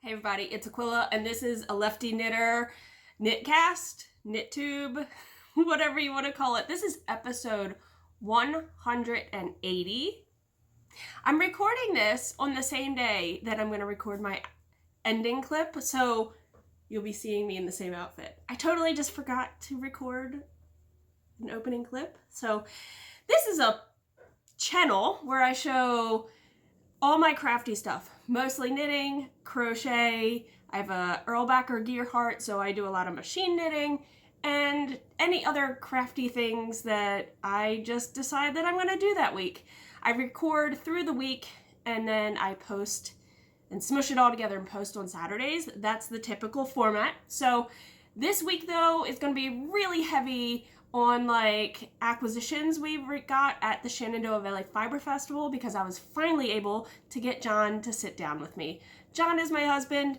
Hey everybody, it's Aquila, and this is a Lefty Knitter knitcast, knit tube, whatever you want to call it. This is episode 180. I'm recording this on the same day that I'm going to record my ending clip, so you'll be seeing me in the same outfit. I totally just forgot to record an opening clip. So this is a channel where I show all my crafty stuff, mostly knitting, crochet. I have a Erlbacher gear heart, so I do a lot of machine knitting and any other crafty things that I just decide that I'm going to do that week. I record through the week and then I post and smush it all together and post on Saturdays. That's the typical format. So this week though is going to be really heavy on like acquisitions we got at the Shenandoah Valley Fiber Festival because I was finally able to get John to sit down with me. John is my husband.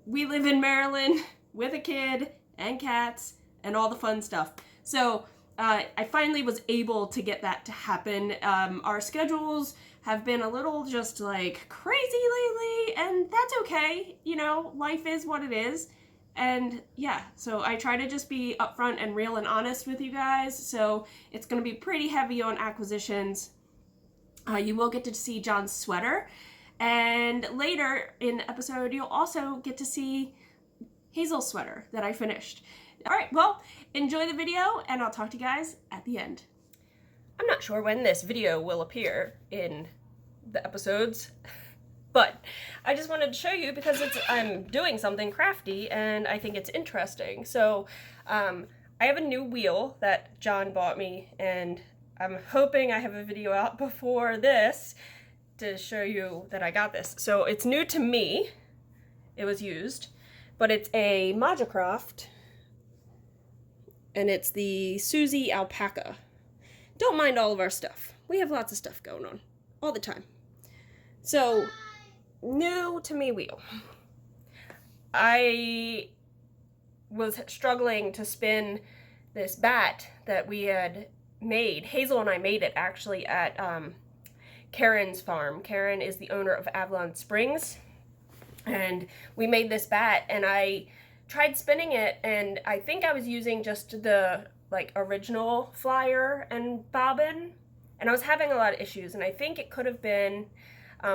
We live in Maryland with a kid and cats and all the fun stuff. So I finally was able to get that to happen. Our schedules have been a little just like crazy lately, and that's okay. You know, life is what it is. And yeah, so I try to just be upfront and real and honest with you guys. So it's going to be pretty heavy on acquisitions. You will get to see John's sweater. And later in the episode, you'll also get to see Hazel's sweater that I finished. All right, well, enjoy the video and I'll talk to you guys at the end. I'm not sure when this video will appear in the episodes. But I just wanted to show you because I'm doing something crafty and I think it's interesting. So I have a new wheel that John bought me and I'm hoping I have a video out before this to show you that I got this. So it's new to me. It was used, but it's a Majacraft and it's the Susie Alpaca. Don't mind all of our stuff. We have lots of stuff going on all the time. So new to me wheel. I was struggling to spin this bat that we had made. Hazel and I made it actually at Karen's farm. Karen is the owner of Avalon Springs, and we made this bat and I tried spinning it, and I think I was using just the like original flyer and bobbin, and I was having a lot of issues, and I think it could have been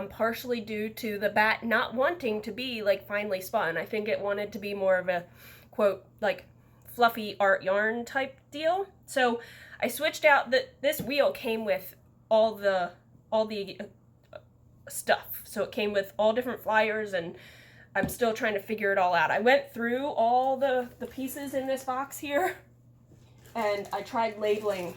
partially due to the bat not wanting to be like finely spun. I think it wanted to be more of a quote like fluffy art yarn type deal. So I switched out. This wheel came with all the stuff. So it came with all different flyers, and I'm still trying to figure it all out. I went through all the pieces in this box here and I tried labeling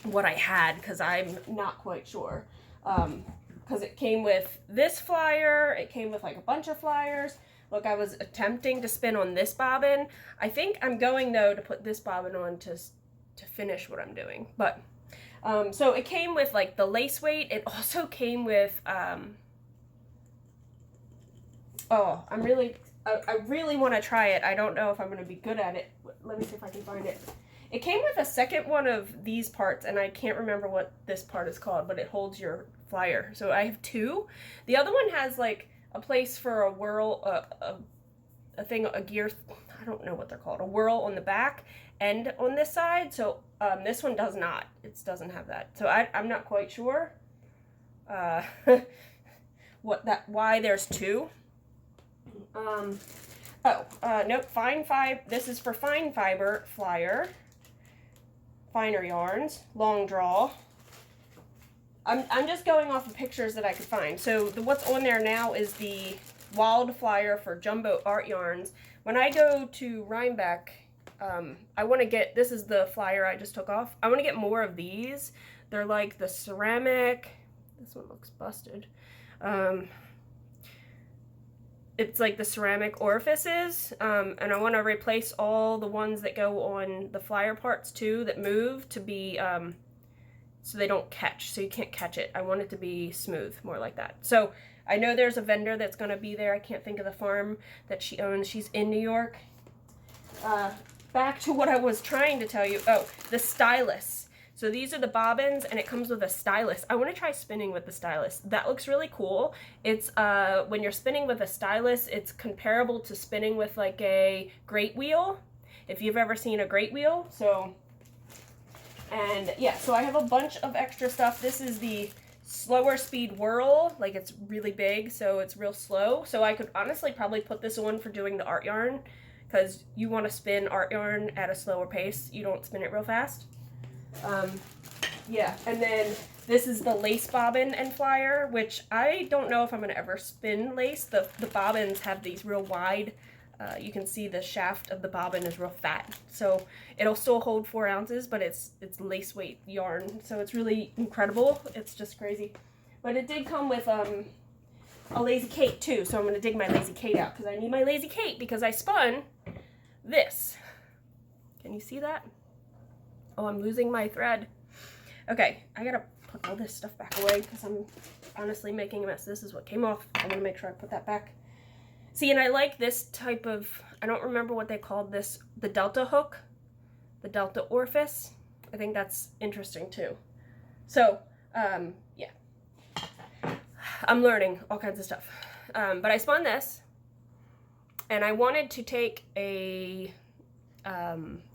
what I had because I'm not quite sure. Because it came with this flyer, it came with like a bunch of flyers. Look, I was attempting to spin on this bobbin. I think I'm going though to put this bobbin on to finish what I'm doing. But so it came with like the lace weight. It also came with oh, I really want to try it. I don't know if I'm going to be good at it. Let me see if I can find it. It came with a second one of these parts, and I can't remember what this part is called, but it holds your flyer. So I have two. The other one has like a place for a whirl, a thing, a gear, I don't know what they're called, a whirl on the back and on this side. So this one does not. It doesn't have that. So I'm not quite sure why there's two. Nope, fine fiber. This is for fine fiber flyer. Finer yarns, long draw. I'm just going off the pictures that I could find. So what's on there now is the wild flyer for jumbo art yarns. When I go to Rhinebeck, I want to get, this is the flyer I just took off. I want to get more of these. They're like the ceramic. This one looks busted. It's like the ceramic orifices, and I want to replace all the ones that go on the flyer parts too that move to be so they don't catch, so you can't catch it. I want it to be smooth, more like that. So I know there's a vendor that's going to be there. I can't think of the farm that she owns. She's in New York. Back to what I was trying to tell you. Oh, the stylus. So these are the bobbins, and it comes with a stylus. I want to try spinning with the stylus. That looks really cool. It's when you're spinning with a stylus, it's comparable to spinning with like a grate wheel, if you've ever seen a grate wheel. So, and yeah, so I have a bunch of extra stuff. This is the slower speed whirl, like it's really big, so it's real slow. So I could honestly probably put this on for doing the art yarn, because you want to spin art yarn at a slower pace. You don't spin it real fast. Yeah, and then this is the lace bobbin and flyer, which I don't know if I'm going to ever spin lace. The bobbins have these real wide, you can see the shaft of the bobbin is real fat. So it'll still hold 4 ounces, but it's lace weight yarn. So it's really incredible. It's just crazy. But it did come with a Lazy Kate too. So I'm going to dig my Lazy Kate out because I need my Lazy Kate because I spun this. Can you see that? Oh, I'm losing my thread. Okay, I gotta put all this stuff back away because I'm honestly making a mess. This is what came off. I'm gonna make sure I put that back. See, and I like this type of, I don't remember what they called this, the Delta hook, the Delta orifice. I think that's interesting too. So, yeah. I'm learning all kinds of stuff. But I spun this, and I wanted to take a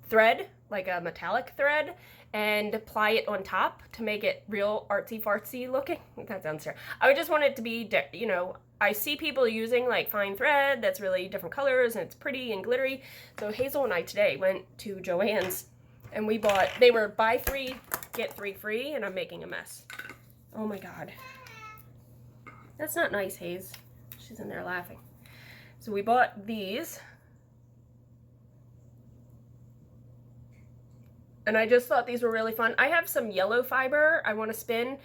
thread, like a metallic thread, and apply it on top to make it real artsy-fartsy looking. That sounds terrible. I would just want it to be, you know, I see people using like fine thread that's really different colors and it's pretty and glittery. So Hazel and I today went to Joann's and we bought, they were buy 3, get 3 free, and I'm making a mess. Oh my God. That's not nice, Haze. She's in there laughing. So we bought these. And I just thought these were really fun. I have some yellow fiber I want to spin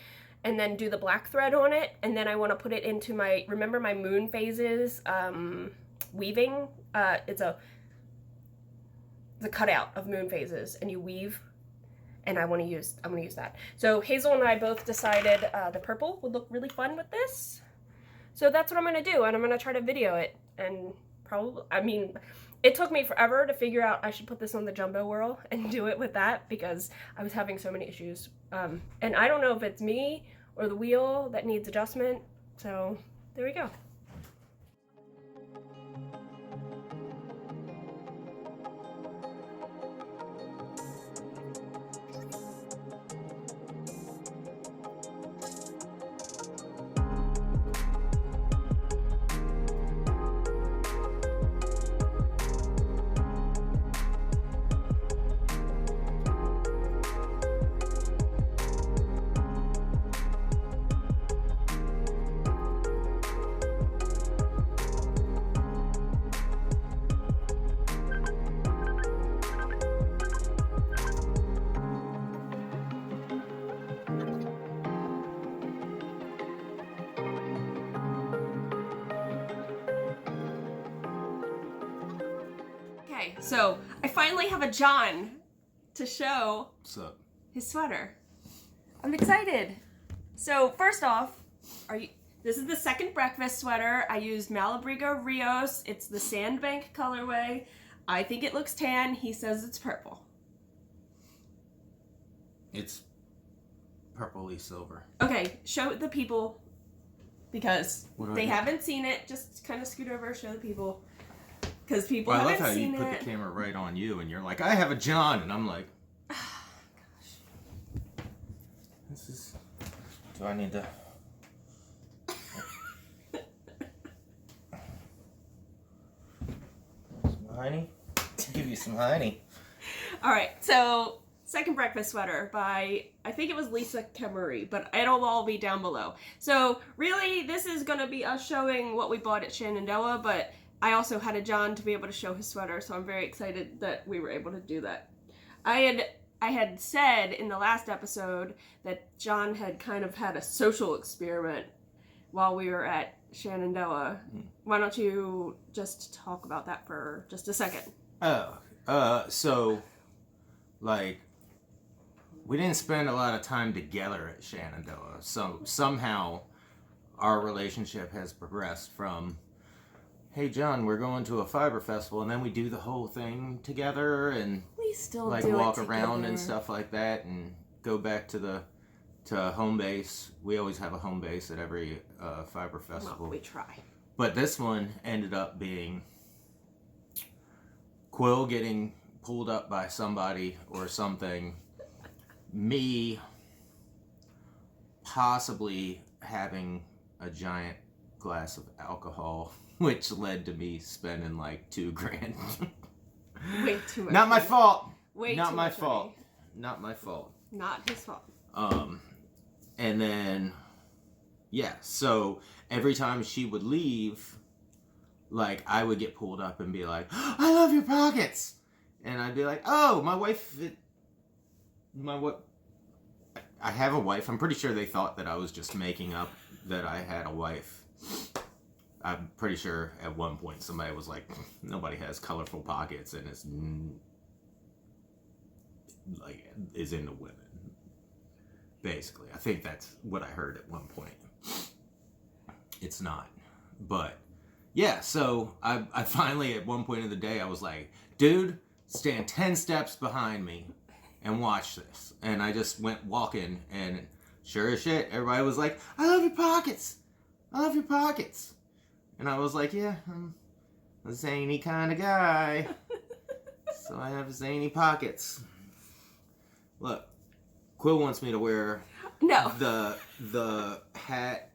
and then do the black thread on it. And then I want to put it into my, remember my moon phases weaving? It's a cutout of moon phases and you weave. And I'm gonna use that. So Hazel and I both decided the purple would look really fun with this. So that's what I'm gonna do, and I'm gonna try to video it. And probably, I mean, it took me forever to figure out I should put this on the jumbo whirl and do it with that because I was having so many issues. And I don't know if it's me or the wheel that needs adjustment. So there we go. Okay, so I finally have a John to show What's up? His sweater. I'm excited. So first off, this is the second breakfast sweater. I used Malabrigo Rios. It's the Sandbank colorway. I think it looks tan. He says it's purple. It's purpley silver. Okay, show the people because they haven't seen it. Just kind of scoot over, show the people. Because people haven't seen it. I love how you put the camera right on you and you're like, I have a John. And I'm like, oh, gosh. This is, do I need to? Some honey? Give you some honey. All right, so second breakfast sweater by, I think it was Lisa Chemery, but it'll all be down below. So really, this is going to be us showing what we bought at Shenandoah, but I also had a John to be able to show his sweater, so I'm very excited that we were able to do that. I had said in the last episode that John had kind of had a social experiment while we were at Shenandoah. Why don't you just talk about that for just a second? So, like, we didn't spend a lot of time together at Shenandoah, so somehow our relationship has progressed from, hey John, we're going to a fiber festival, and then we do the whole thing together and we still like do walk it around together. and stuff like that, and go back to home base. We always have a home base at every fiber festival. Well, we try. But this one ended up being Quill getting pulled up by somebody or something, me possibly having a giant glass of alcohol, which led to me spending like $2,000. Way too much. Not my fault. Way Not too my much fault. money. Not my fault. Not his fault. And then, yeah, so every time she would leave, like, I would get pulled up and be like, I love your pockets! And I'd be like, oh, my wife, I have a wife. I'm pretty sure they thought that I was just making up that I had a wife. I'm pretty sure at one point somebody was like, nobody has colorful pockets and is into women. Basically, I think that's what I heard at one point. It's not. But, yeah, so I finally, at one point in the day, I was like, dude, stand 10 steps behind me and watch this. And I just went walking, and sure as shit, everybody was like, I love your pockets. I love your pockets. And I was like, yeah, I'm a zany kind of guy. So I have zany pockets. Look, Quill wants me to wear the hat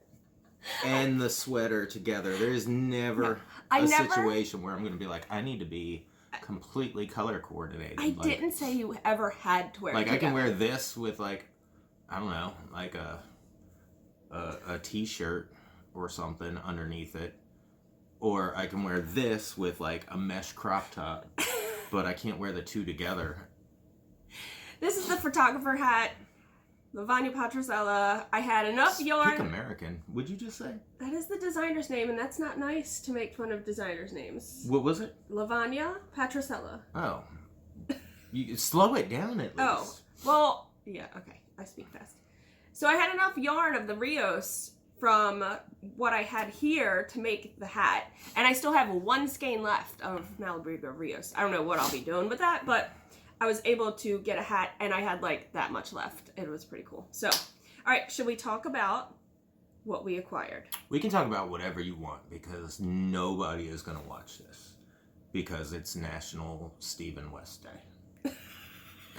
and the sweater together. There's never situation where I'm going to be like, I need to be completely color coordinated. I didn't say you ever had to wear it Like, together. I can wear this with, like, I don't know, like a t-shirt or something underneath it. Or I can wear this with, like, a mesh crop top. But I can't wear the two together. This is the photographer hat. Lavanya Patricella. I had enough yarn. Speak American. Would you just say? That is the designer's name, and that's not nice to make fun of designers' names. What was it? Lavanya Patricella. Oh. You slow it down at least. Oh. Well, yeah, okay. I speak fast. So I had enough yarn of the Rios from what I had here to make the hat. And I still have one skein left of Malibu Rios. I don't know what I'll be doing with that, but I was able to get a hat, and I had like that much left. It was pretty cool. So, all right, should we talk about what we acquired? We can talk about whatever you want, because nobody is going to watch this, because it's National Stephen West Day.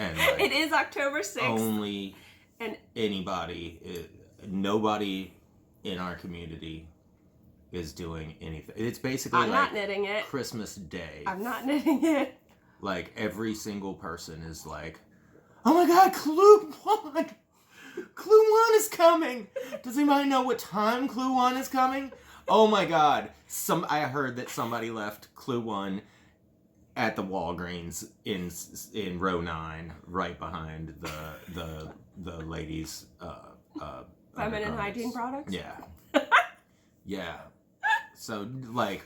And like, it is October 6th. Only nobody in our community is doing anything. It's basically I'm not knitting it. Christmas Day. I'm not knitting it. Like, every single person is like, oh my god, Clue 1! Clue 1 is coming! Does anybody know what time Clue 1 is coming? Oh my god. I heard that somebody left Clue 1 at the Walgreens in row 9, right behind the ladies' feminine hygiene products? Yeah. Yeah. So, like,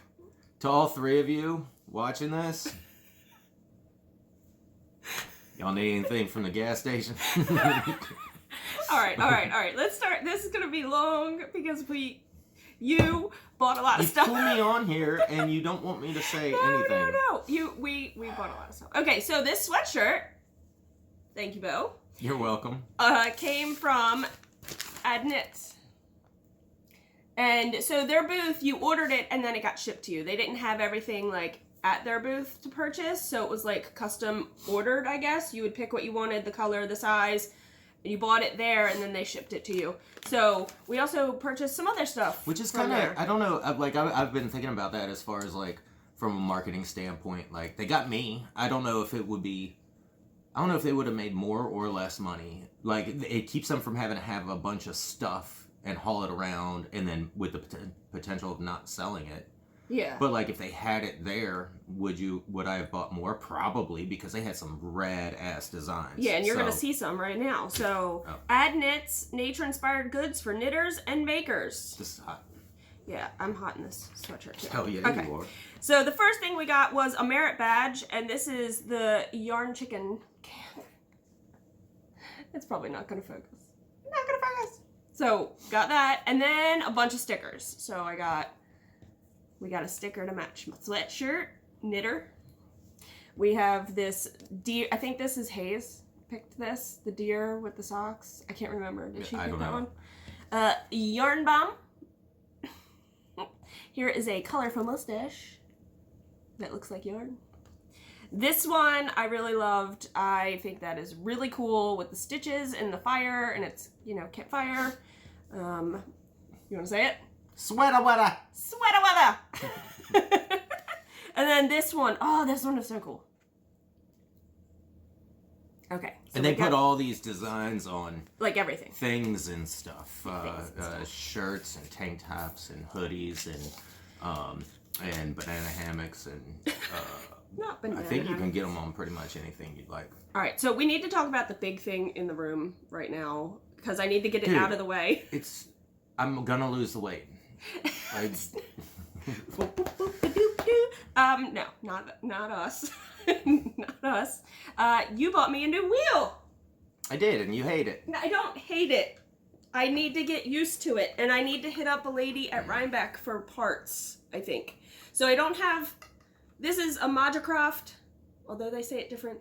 to all three of you watching this, y'all need anything from the gas station? All right. Let's start. This is going to be long because you bought a lot of stuff. You pull me on here and you don't want me to say anything. No. We bought a lot of stuff. Okay, so this sweatshirt, thank you, Bo. You're welcome. Came from Addi. And so their booth, you ordered it and then it got shipped to you. They didn't have everything like at their booth to purchase, so it was like custom ordered, I guess. You would pick what you wanted, the color, the size, and you bought it there, and then they shipped it to you. So we also purchased some other stuff. Which is kind of, I don't know, I've been thinking about that as far as like, from a marketing standpoint. Like, they got me. I don't know if they would have made more or less money. Like, it keeps them from having to have a bunch of stuff and haul it around, and then with the potential of not selling it. Yeah. But like, if they had it there, would I have bought more? Probably, because they had some rad ass designs. Yeah, and you're gonna see some right now. So Addi nature-inspired goods for knitters and makers. This is hot. Yeah, I'm hot in this sweatshirt too. Hell yeah, okay. You are. So the first thing we got was a merit badge, and this is the Yarn Chicken can. It's probably not gonna focus. Not gonna focus. So got that, and then a bunch of stickers. So we got a sticker to match my sweatshirt, knitter. We have this deer, I think this is Hayes picked this. The deer with the socks. I can't remember. Did she pick that one? Yarn Bomb. Here is a colorful mustache that looks like yarn. This one I really loved. I think that is really cool with the stitches and the fire, and it's, you know, campfire. You want to say it? Sweater weather. Sweater weather. And then this one. Oh, this one is so cool. Okay. So and they put all these designs on like everything. Things and stuff. Shirts and tank tops and hoodies and banana hammocks and not banana I think you can get them on pretty much anything you'd like. All right, so we need to talk about the big thing in the room right now because I need to get it out of the way. I'm gonna lose the weight. No, not us. Not us. You bought me a new wheel. I did, and you hate it. I don't hate it. I need to get used to it, and I need to hit up a lady at Rhinebeck for parts, I think. So I don't have... This is a Majacraft, although they say it different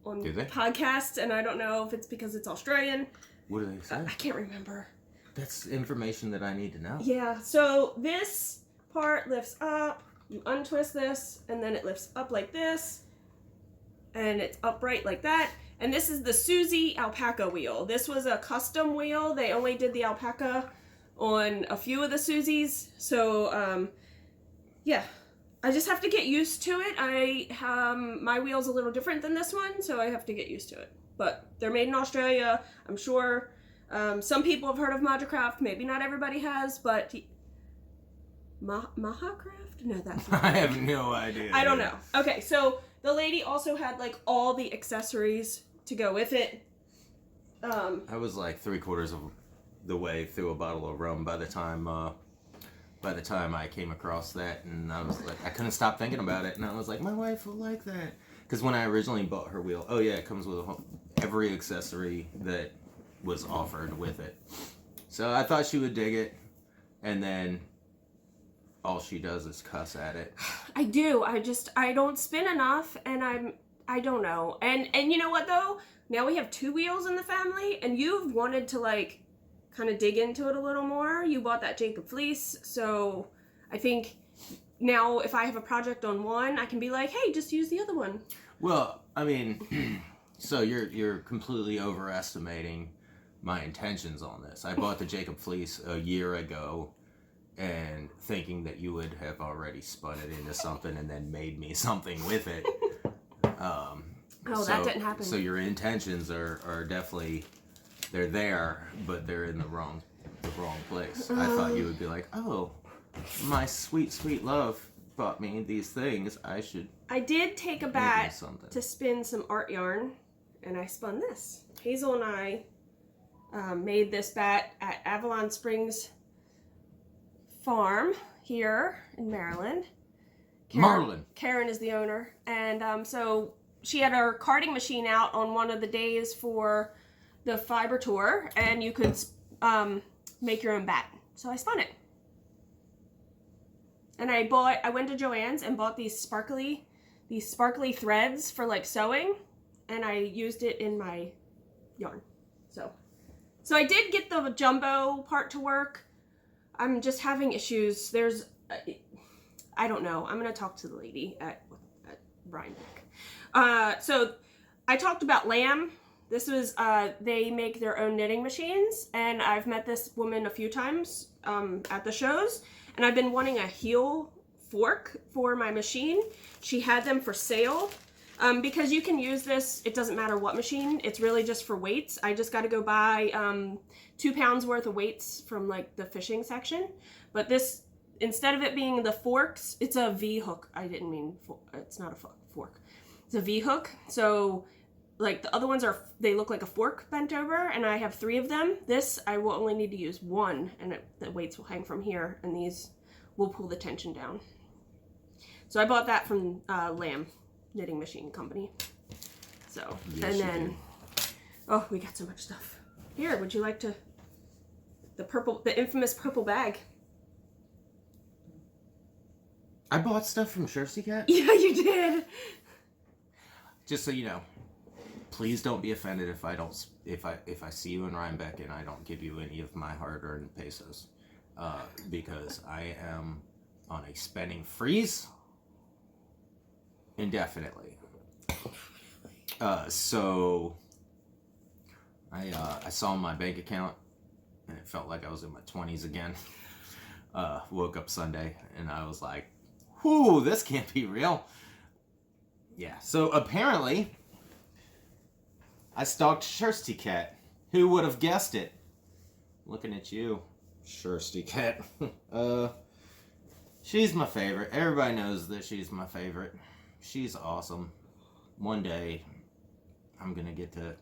on podcasts, and I don't know if it's because it's Australian. What do they say? I can't remember. That's information that I need to know. Yeah, so this part lifts up, you untwist this, and then it lifts up like this, and it's upright like that. And this is the Susie Alpaca wheel. This was a custom wheel. They only did the alpaca on a few of the Susies. So, yeah. I just have to get used to it. My wheel's a little different than this one, so I have to get used to it. But they're made in Australia, I'm sure. Some people have heard of Majacraft. Maybe not everybody has, but... Mahacraft? No, that's not I have no idea. I don't know. Okay, so the lady also had, like, all the accessories to go with it. I was like 3/4 of the way through a bottle of rum by the time I came across that, and I was like, I couldn't stop thinking about it, and I was like, my wife will like that. Because when I originally bought her wheel, oh yeah, it comes with every accessory that was offered with it. So I thought she would dig it, and then all she does is cuss at it. I do. I don't spin enough, and I don't know. And you know what though? Now we have 2 wheels in the family, and you've wanted to like kind of dig into it a little more. You bought that Jacob fleece, so I think now if I have a project on one, I can be like, hey, just use the other one. Well, I mean, so you're completely overestimating my intentions on this. I bought the Jacob fleece a year ago, and thinking that you would have already spun it into something and then made me something with it. That didn't happen. So your intentions are definitely, they're there, but they're in the wrong place. I thought you would be like, oh, my sweet, sweet love bought me these things. I did take a bat to spin some art yarn, and I spun this. Hazel and I made this bat at Avalon Springs Farm here in Maryland. Karen is the owner, and so she had her carding machine out on one of the days for the fiber tour, and you could make your own bat. So I spun it, and I went to Joann's and bought these sparkly threads for like sewing, and I used it in my yarn. So I did get the jumbo part to work. I'm just having issues. I don't know. I'm going to talk to the lady at Rhinebeck. So I talked about Lamb. This was, they make their own knitting machines, and I've met this woman a few times at the shows, and I've been wanting a heel fork for my machine. She had them for sale. Because you can use this, it doesn't matter what machine, it's really just for weights. I just got to go buy 2 pounds worth of weights from like the fishing section. But this, instead of it being the forks, it's a V hook. I didn't mean, it's not a fork. It's a V hook. So like the other ones they look like a fork bent over, and I have 3 of them. This, I will only need to use 1, and the weights will hang from here, and these will pull the tension down. So I bought that from Lamb Knitting Machine Company. So, yes, and then, oh, we got so much stuff. Here, would you like to, the infamous purple bag. I bought stuff from Jersey Cat? Yeah, you did. Just so you know, please don't be offended if I don't, if I see you in Rhinebeck and I don't give you any of my hard-earned pesos, because I am on a spending freeze indefinitely. So I saw my bank account and it felt like I was in my 20s again. Woke up Sunday and I was like, whoo, this can't be real. Yeah, so apparently I stalked Shirsty Cat. Who would have guessed it? Looking at you, Shirsty Cat. She's my favorite. Everybody knows that she's my favorite. She's awesome. One day, I'm gonna get to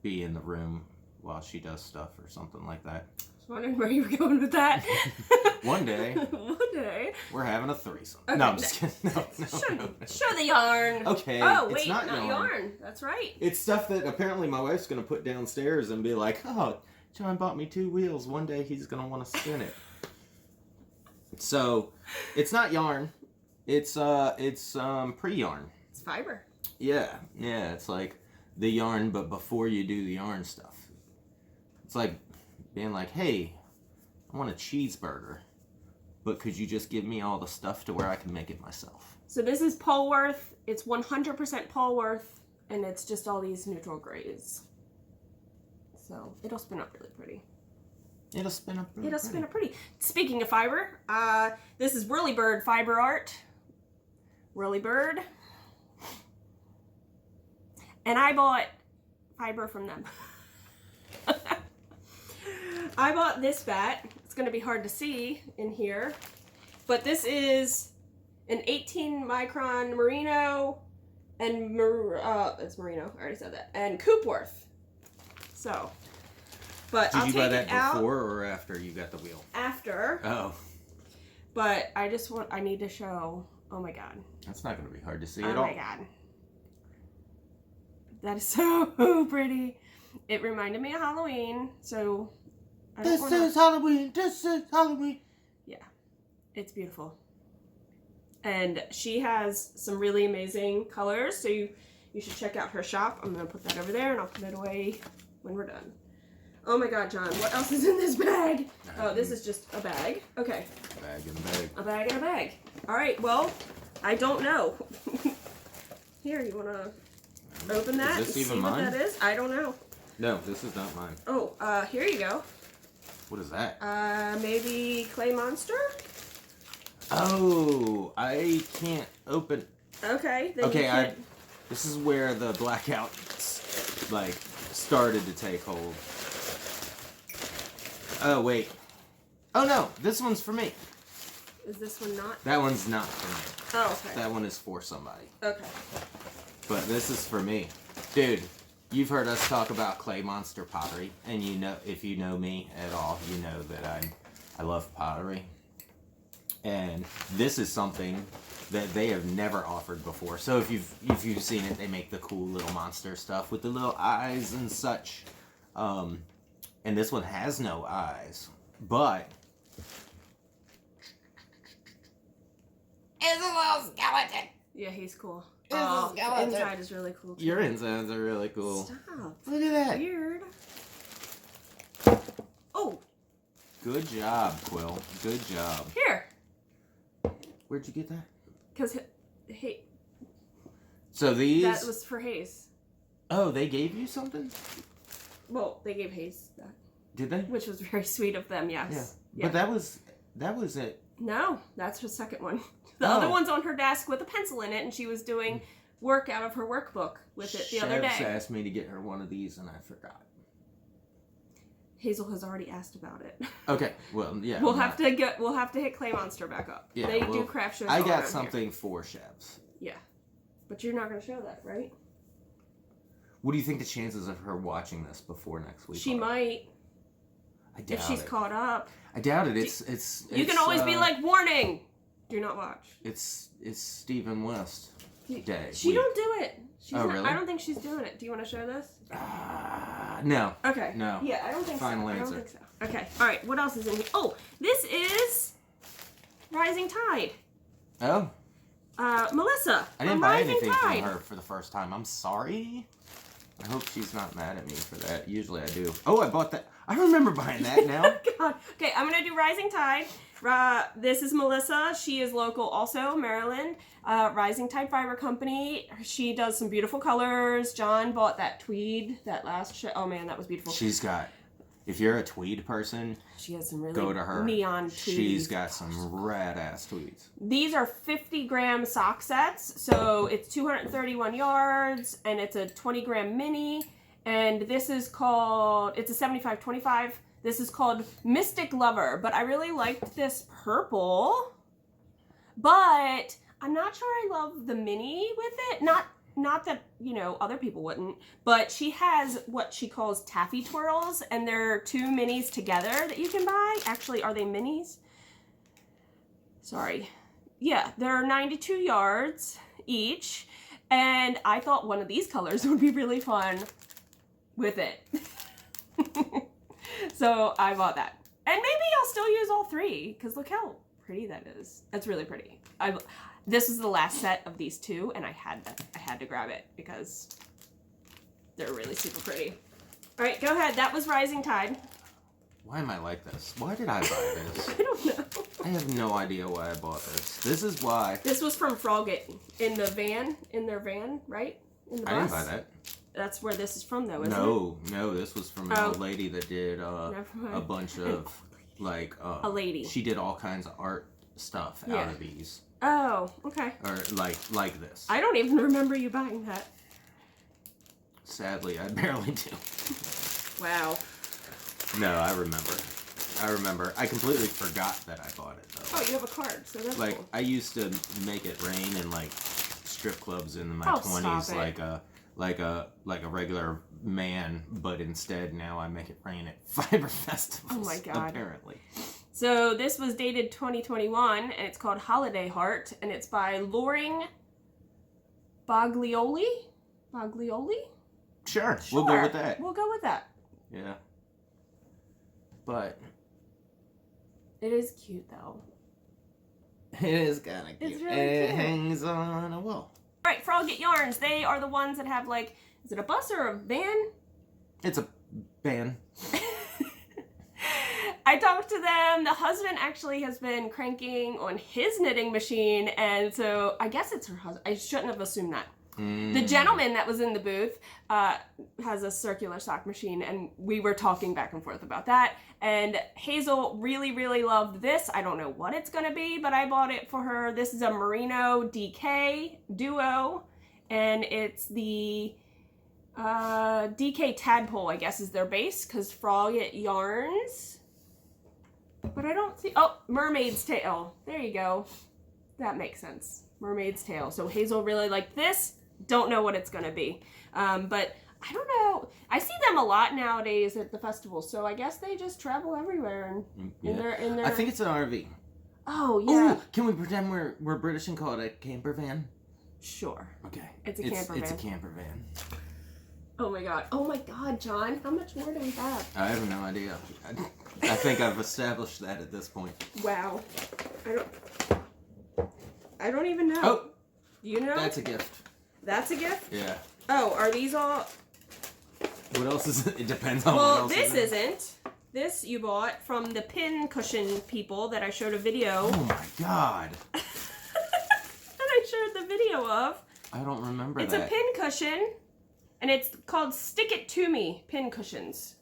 be in the room while she does stuff or something like that. I was wondering where you were going with that. One day. One day. We're having a threesome. Okay, no, I'm just kidding. No. Show the yarn. Okay. Oh, wait, it's not yarn. That's right. It's stuff that apparently my wife's gonna put downstairs and be like, oh, John bought me 2 wheels. One day he's gonna want to spin it. So, it's not yarn. It's pre-yarn. It's fiber. Yeah, it's like the yarn, but before you do the yarn stuff. It's like being like, hey, I want a cheeseburger, but could you just give me all the stuff to where I can make it myself? So this is Polworth. It's 100% Polworth, and it's just all these neutral grays. So it'll spin up really pretty. It'll spin up really It'll spin up pretty. Speaking of fiber, this is Whirly Bird fiber art. Whirly Bird. And I bought fiber from them. I bought this bat. It's going to be hard to see in here. But this is an 18 micron merino and it's merino. I already said that. And Coopworth. So, but I'll take it out. Did you buy that before or after you got the wheel? After. Oh. But I need to show. Oh my god. That's not going to be hard to see at all. Oh my god. That is so pretty. It reminded me of Halloween, so This is Halloween. Yeah, it's beautiful. And she has some really amazing colors, so you should check out her shop. I'm going to put that over there, and I'll put it away when we're done. Oh my god, John, what else is in this bag? Oh, this is just a bag. Okay. A bag and a bag. A bag and a bag. All right, well, I don't know. Here, you want to open that? Is this and even see mine? what that is? I don't know. No, this is not mine. Oh, here you go. What is that? Maybe Clay Monster? Oh, I can't open. Okay. Then Okay, this is where the blackout like started to take hold. Oh wait. Oh no, this one's for me. Is this one not? That one's not for me. Oh, okay. That one is for somebody. Okay. But this is for me. Dude, you've heard us talk about clay monster pottery, and you know, if you know me at all, you know that I love pottery. And this is something that they have never offered before. So if you've seen it, they make the cool little monster stuff with the little eyes and such. And this one has no eyes, but it's a little skeleton. Yeah, he's cool. It's a skeleton. The inside is really cool too. Your insides are really cool. Stop. Look at that. Weird. Oh. Good job, Quill. Good job. Here. Where'd you get that? Because, hey. So these. That was for Hayes. Oh, they gave you something? Well, they gave Hayes that. Did they? Which was very sweet of them, yes. Yeah. But that was it. No, that's her second one. The other one's on her desk with a pencil in it, and she was doing work out of her workbook with it the other day. Chefs asked me to get her one of these, and I forgot. Hazel has already asked about it. Okay, well, yeah. We'll have to hit Clay Monster back up. Yeah, they do craft shows. I all got around something here. for chefs. Yeah, but you're not going to show that, right? What do you think the chances of her watching this before next week? She might. I doubt if she's caught up. I doubt it. It's you can always be like, warning, do not watch. It's Stephen West day. She don't do it. She's not, really? I don't think she's doing it. Do you want to show this? No. Okay. No. Yeah, I don't think Final so. answer. I don't think so. Okay. All right. What else is in here? Oh, this is Rising Tide. Oh. Melissa. I didn't buy Rising anything Tide. from her for the first time. I'm sorry. I hope she's not mad at me for that. Usually I do. Oh, I bought that. I remember buying that now. God. Okay, I'm going to do Rising Tide. This is Melissa. She is local also, Maryland. Rising Tide Fiber Company. She does some beautiful colors. John bought that tweed, that last show. Oh man, that was beautiful. She's got, if you're a tweed person, she has some really go to her. Neon tweeds. She's got some rad-ass tweeds. These are 50-gram sock sets, so it's 231 yards, and it's a 20-gram mini, and this is called, it's a 75-25. This is called Mystic Lover, but I really liked this purple, but I'm not sure I love the mini with it. Not that, you know, other people wouldn't, but she has what she calls taffy twirls, and there are 2 minis together that you can buy. Actually, are they minis? Sorry. Yeah, they're 92 yards each, and I thought one of these colors would be really fun with it. So I bought that. And maybe I'll still use all 3, because look how pretty that is. That's really pretty. This is the last set of these 2, and I had to grab it because they're really super pretty. All right, go ahead. That was Rising Tide. Why am I like this? Why did I buy this? I don't know. I have no idea why I bought this. This is why. This was from Frogget in their van, right? In the bus. I didn't buy that. That's where this is from, though, isn't it? No, this was from an old lady that did a bunch of, like, a lady. She did all kinds of art stuff out of these. Oh, okay. Or like this. I don't even remember you buying that. Sadly, I barely do. Wow. No, I remember. I completely forgot that I bought it, though. Oh, you have a card, so that's like, cool. I used to make it rain in, like, strip clubs in my 20s, like a regular man, but instead now I make it rain at fiber festivals. Oh my God. Apparently. So this was dated 2021, and it's called Holiday Heart, and it's by Loring Baglioli? Sure, we'll go with that. We'll go with that. Yeah. But it is cute, though. it is kind of cute. It's really it cute. hangs on a wall. All right, Frogget Yarns. They are the ones that have, like, is it a bus or a van? It's a van. I talked to them. The husband actually has been cranking on his knitting machine, and so I guess it's her husband. I shouldn't have assumed that. The gentleman that was in the booth has a circular sock machine, and we were talking back and forth about that. And Hazel really, really loved this. I don't know what it's going to be, but I bought it for her. This is a Merino DK Duo, and it's the DK Tadpole, I guess, is their base, because Frogget Yarns. But I don't see... Oh, Mermaid's Tail. There you go. That makes sense. Mermaid's Tail. So Hazel really liked this. Don't know what it's going to be. But I don't know. I see them a lot nowadays at the festival. So I guess they just travel everywhere. And in their... I think it's an RV. Oh, yeah. Ooh, can we pretend we're British and call it a camper van? Sure. Okay. It's a camper van. It's a camper van. Oh my God, John. How much more do we have? I have no idea. I think I've established that at this point. Wow. I don't even know. Oh! You know? That's a gift. That's a gift? Yeah. Oh, are these all... What else is it? It depends on what else this isn't. This you bought from the pin cushion people that I showed a video. Oh my God. that I showed the video of. I don't remember It's a pin cushion, and it's called Stick It To Me pin cushions.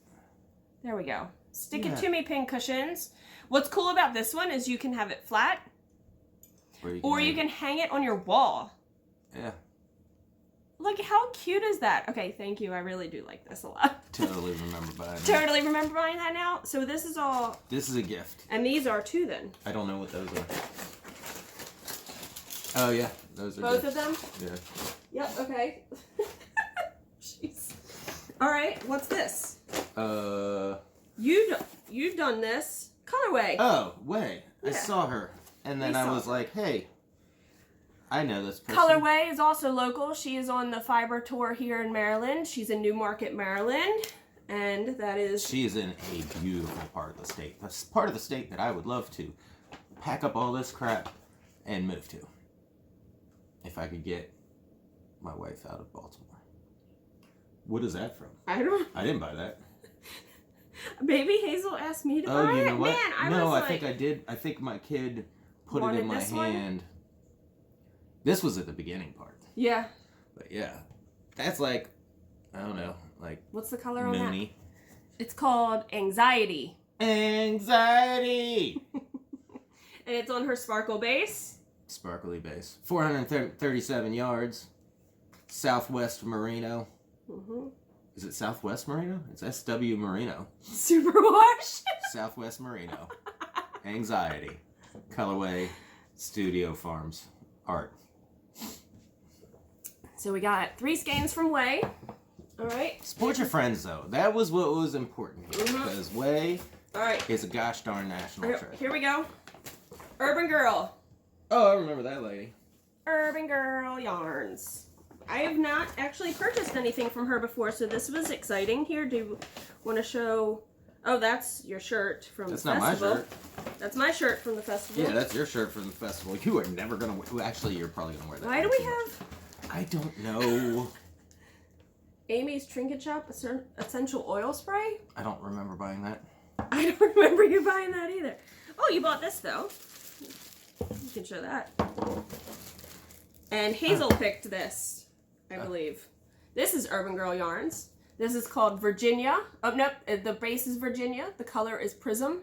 There we go. Stick It To Me pin cushions. What's cool about this one is you can have it flat, or you can hang it on your wall. Yeah. Look, how cute is that? Okay, thank you. I really do like this a lot. Totally remember buying that. Totally remember buying that now? So this is all... This is a gift. And these are too, then. I don't know what those are. Oh, yeah. Those are Both gifts. of them? Yeah. Yep, okay. Jeez. All right, what's this? You've done this. Colorway. Oh, Way. Yeah. I saw her. And then I was like, hey... I know this person. Colorway is also local. She is on the fiber tour here in Maryland. She's in Newmarket, Maryland. And that is... She is in a beautiful part of the state. That's part of the state that I would love to pack up all this crap and move to. If I could get my wife out of Baltimore. What is that from? I don't. I didn't buy that. Baby Hazel asked me to buy you know it. what? Man, no, was I think I did. I think my kid put it in my this one? hand. This was at the beginning part. Yeah. But yeah, that's like, I don't know, like what's the color on moony. that? It's called Anxiety. Anxiety. And it's on her sparkle base. Sparkly base. 437 yards. Southwest Merino. Mm-hmm. Is it Southwest Merino? It's SW Merino. Superwash. Southwest Merino. Anxiety. Colorway. Studio Farms. Art. So we got 3 skeins from Way. All right. Support your friends, though. That was what was important here. Because Way is a gosh darn national treasure. Here we go. Urban Girl. Oh, I remember that lady. Urban Girl Yarns. I have not actually purchased anything from her before, so this was exciting. Here, do you want to show... Oh, that's your shirt from the festival. That's not my shirt. That's my shirt from the festival. Yeah, that's your shirt from the festival. You are never going to wear... Well, actually, you're probably going to wear that. Why do we have... I don't know. Amy's Trinket Shop Essential Oil Spray? I don't remember buying that. I don't remember you buying that either. Oh, you bought this, though. You can show that. And Hazel picked this, I believe. This is Urban Girl Yarns. This is called Virginia. Oh, nope. The base is Virginia. The color is Prism.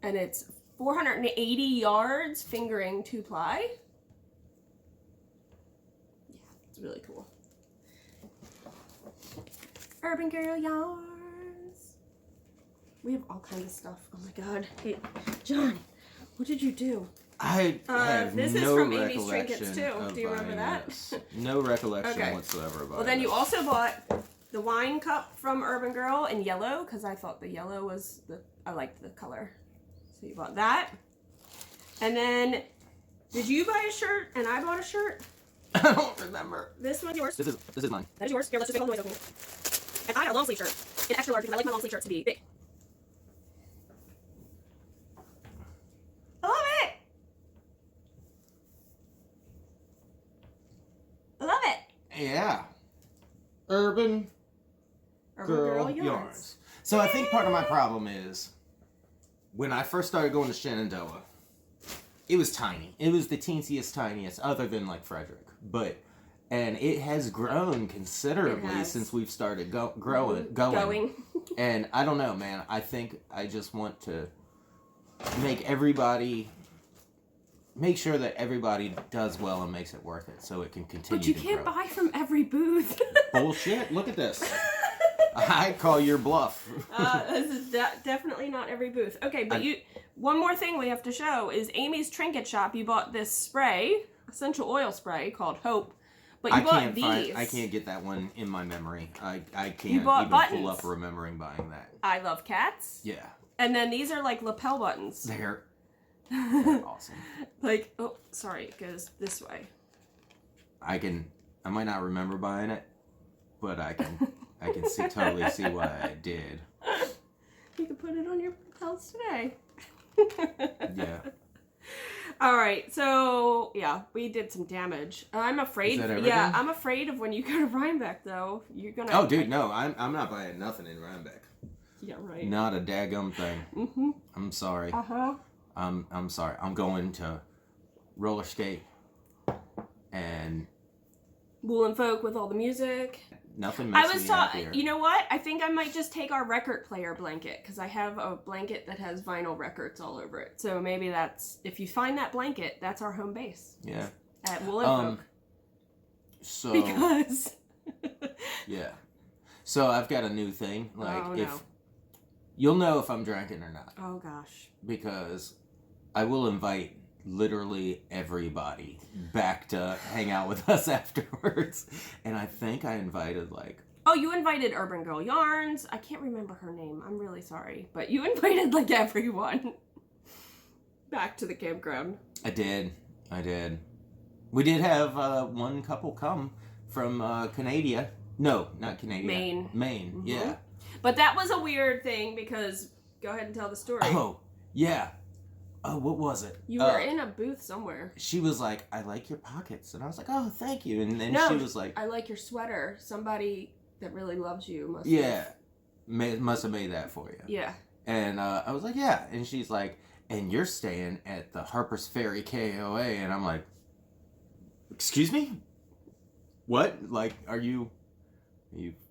And it's 480 yards, fingering 2-ply. Yeah, it's really cool. Urban Girl Yarns. We have all kinds of stuff. Oh my god. Hey, John, what did you do? I have this no is from Amy's recollection Trinkets too. of Do you remember buying that? this. No recollection Okay. whatsoever about Well, then this. you also bought the wine cup from Urban Girl in yellow, because I thought the yellow was I liked the color. So you bought that. And then, did you buy a shirt and I bought a shirt? I don't remember. This one's yours. This is mine. That is yours. Here, let's just make all the noise open. And I got a long sleeve shirt. It's extra large because I like my long sleeve shirts to be big. I love it! I love it! Yeah. Urban Girl Yarns. So I think part of my problem is when I first started going to Shenandoah, it was tiny. It was the teensiest, tiniest, other than like Frederick. And it has grown considerably since we've started going. And I don't know, man. I think I just want to make sure that everybody does well and makes it worth it so it can continue But you to can't grow. buy from every booth. Bullshit. Look at this. I call your bluff. This is definitely not every booth. Okay, but one more thing we have to show is Amy's Trinket Shop. You bought this spray, essential oil spray called Hope, but you bought these. I can't get that one in my memory. I can't even buttons. pull up remembering buying that. I love cats. Yeah. And then these are like lapel buttons. They're awesome. Like, oh, sorry, it goes this way. I might not remember buying it, but I can totally see why I did. You can put it on your lapels today. Yeah. All right, so yeah, we did some damage. I'm afraid. Is that everything? Yeah, I'm afraid of when you go to Rhinebeck though. You're gonna. Oh, dude, no, I'm not buying nothing in Rhinebeck. Yeah, right. Not a daggum thing. Mm-hmm. I'm sorry. Uh-huh. I'm sorry. I'm going to roller skate and Woolen Folk with all the music. nothing makes me happier. You know what? I think I might just take our record player blanket because I have a blanket that has vinyl records all over it. So maybe if you find that blanket, that's our home base. Yeah. At Woolen Folk. So Because. yeah. So I've got a new thing. Like Oh, if no. you'll know if I'm drinking or not. Oh gosh. Because I will invite literally everybody back to hang out with us afterwards. And I think I invited like... Oh, you invited Urban Girl Yarns. I can't remember her name. I'm really sorry. But you invited like everyone back to the campground. I did. We did have one couple come from Canada. No, not Canada. Maine, Mm-hmm. yeah. But that was a weird thing because... Go ahead and tell the story. Oh, yeah. Oh, what was it? You were in a booth somewhere. She was like, I like your pockets. And I was like, oh, thank you. And then she was like, I like your sweater. Somebody that really loves you must have made that for you. Yeah. And I was like, yeah. And she's like, and you're staying at the Harper's Ferry KOA. And I'm like, excuse me? What? Like, are you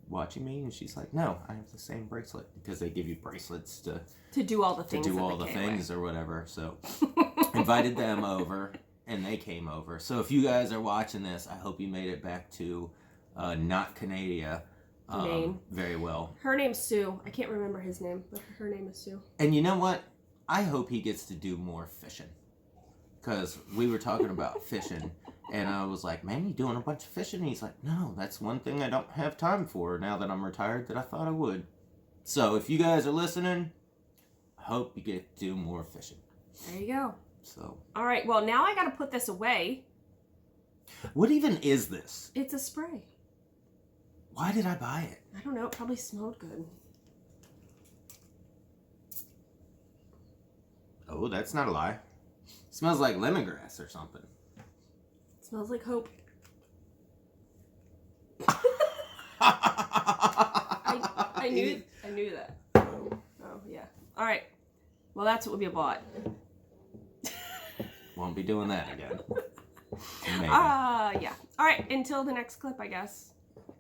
watching me? And she's like, no, I have the same bracelet, because they give you bracelets to do all the things. To do all the things or whatever. So invited them over, and they came over. So if you guys are watching this, I hope you made it back to not Canada very well. Her name's Sue. I can't remember his name, but her name is Sue. And you know what? I hope he gets to do more fishing, because we were talking about fishing. And I was like, man, you doing a bunch of fishing? And he's like, no, that's one thing I don't have time for now that I'm retired that I thought I would. So if you guys are listening, I hope you get to do more fishing. There you go. So. All right, well, now I got to put this away. What even is this? It's a spray. Why did I buy it? I don't know. It probably smelled good. Oh, that's not a lie. It smells like lemongrass or something. Smells like hope. I knew that. Oh yeah. All right. Well, that's what we bought. Won't be doing that again. Maybe. Yeah. All right. Until the next clip, I guess.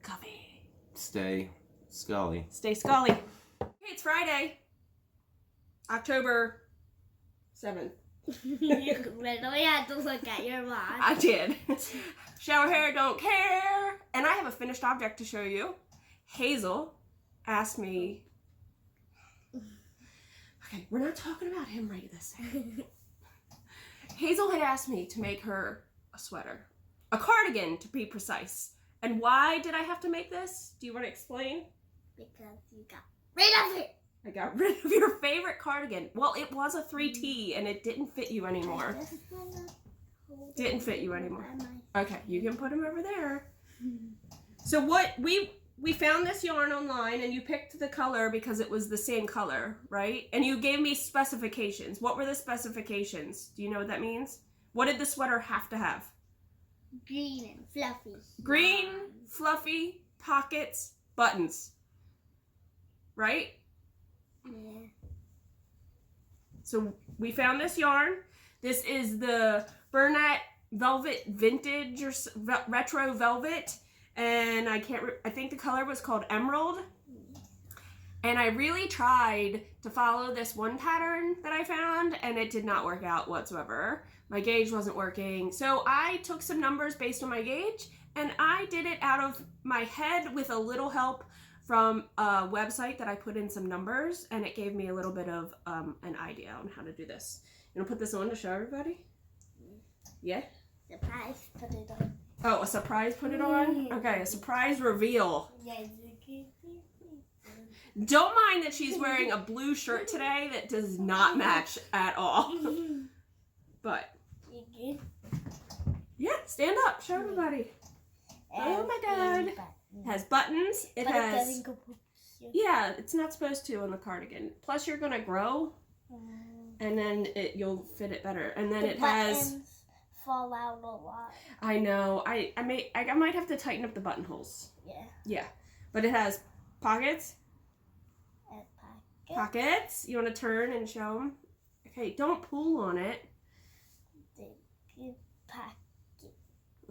Coffee. Stay scully. Stay scully. Hey, it's Friday, October 7th. You literally had to look at your watch. I did. Shower hair, don't care. And I have a finished object to show you. Hazel asked me. Okay, we're not talking about him right this second. Hazel had asked me to make her a sweater. A cardigan, to be precise. And why did I have to make this? Do you want to explain? Because you got rid of it. I got rid of your favorite cardigan. Well, it was a 3T and it didn't fit you anymore. Didn't fit you anymore. Okay, you can put him over there. So what we found this yarn online, and you picked the color because it was the same color, right? And you gave me specifications. What were the specifications? Do you know what that means? What did the sweater have to have? Green and fluffy. Green, fluffy, pockets, buttons. Right? Yeah. So we found this yarn. This is the Burnett Velvet Vintage or Retro Velvet, and I think the color was called Emerald. And I really tried to follow this one pattern that I found, and it did not work out whatsoever. My gauge wasn't working. So I took some numbers based on my gauge, and I did it out of my head with a little help from a website that I put in some numbers, and it gave me a little bit of an idea on how to do this. You want to put this on to show everybody? Yeah? Surprise, put it on. Oh, a surprise put it on? Okay, a surprise reveal. Don't mind that she's wearing a blue shirt today that does not match at all. But, yeah, stand up, show everybody. Oh my god. It has buttons. It has... Yeah, it's not supposed to on the cardigan. Plus you're going to grow, and then you'll fit it better. And then it has... fall out a lot. I know. I might have to tighten up the buttonholes. Yeah. Yeah. But it has pockets. Pockets. You want to turn and show them? Okay, don't pull on it. Pocket.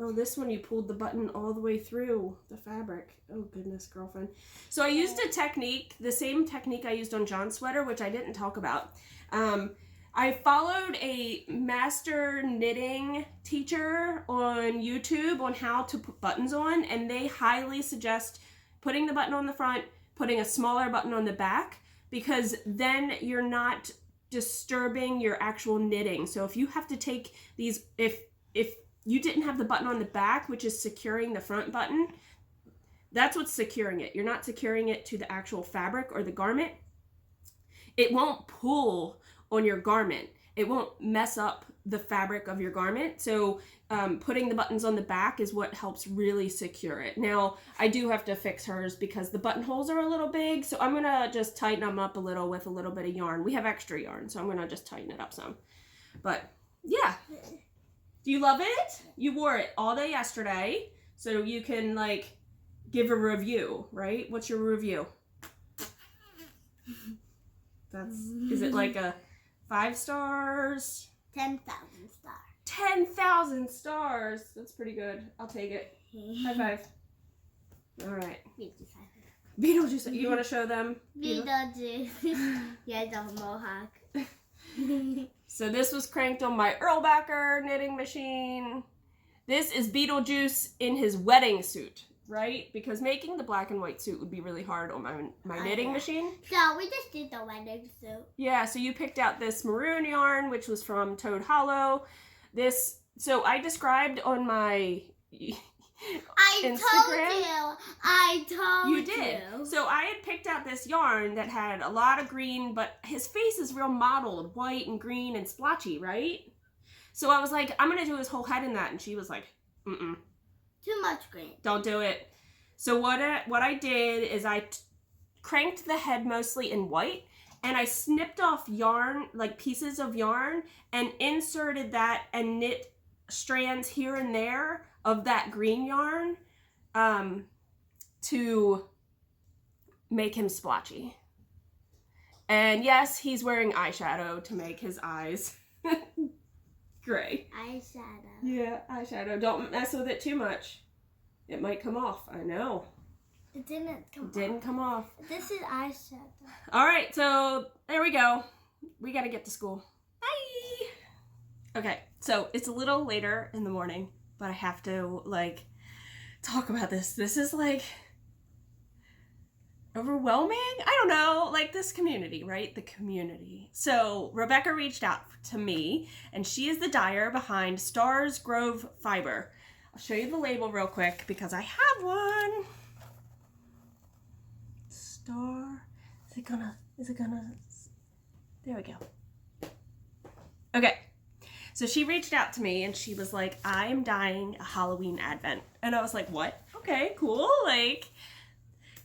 Oh, this one you pulled the button all the way through the fabric. Oh, goodness, girlfriend. So I used a technique, the same technique I used on John's sweater, which I didn't talk about. I followed a master knitting teacher on YouTube on how to put buttons on, and they highly suggest putting the button on the front, putting a smaller button on the back, because then you're not disturbing your actual knitting. So if you have to take these, if you didn't have the button on the back, which is securing the front button, that's what's securing it. You're not securing it to the actual fabric or the garment. It won't pull on your garment. It won't mess up the fabric of your garment. So putting the buttons on the back is what helps really secure it. Now, I do have to fix hers because the buttonholes are a little big, so I'm gonna just tighten them up a little with a little bit of yarn. We have extra yarn, so I'm gonna just tighten it up some. But yeah. Do you love it? You wore it all day yesterday, so you can like give a review, right? What's your review? Is it like a 5 stars? 10,000 stars. 10,000 stars. That's pretty good. I'll take it. High five. All right. Beetlejuice. You want to show them? Beetlejuice. Yeah, the mohawk. So this was cranked on my Erlbacher knitting machine. This is Beetlejuice in his wedding suit, right? Because making the black and white suit would be really hard on my knitting machine. So we just did the wedding suit. Yeah, so you picked out this maroon yarn, which was from Toad Hollow. So I described on my Instagram. I told you. You did. So I had picked out this yarn that had a lot of green, but his face is real mottled, white and green and splotchy, right? So I was like, I'm going to do his whole head in that. And she was like, mm-mm. Too much green. Don't do it. So what I did is I cranked the head mostly in white, and I snipped off yarn, like pieces of yarn, and inserted that and knit strands here and there of that green yarn to make him splotchy. And yes, he's wearing eyeshadow to make his eyes gray. Eyeshadow. Yeah, eyeshadow. Don't mess with it too much. It might come off. I know. It didn't come off. Didn't come off. This is eyeshadow. All right, so there we go. We got to get to school. Bye. Okay, so it's a little later in the morning, but I have to like talk about this. This is like overwhelming. I don't know, like this community, right? The community. So Rebecca reached out to me, and she is the dyer behind Stars Grove Fiber. I'll show you the label real quick because I have one. Star. Is it gonna, there we go. Okay. So she reached out to me and she was like, I'm dyeing a Halloween advent. And I was like, what? Okay, cool. Like,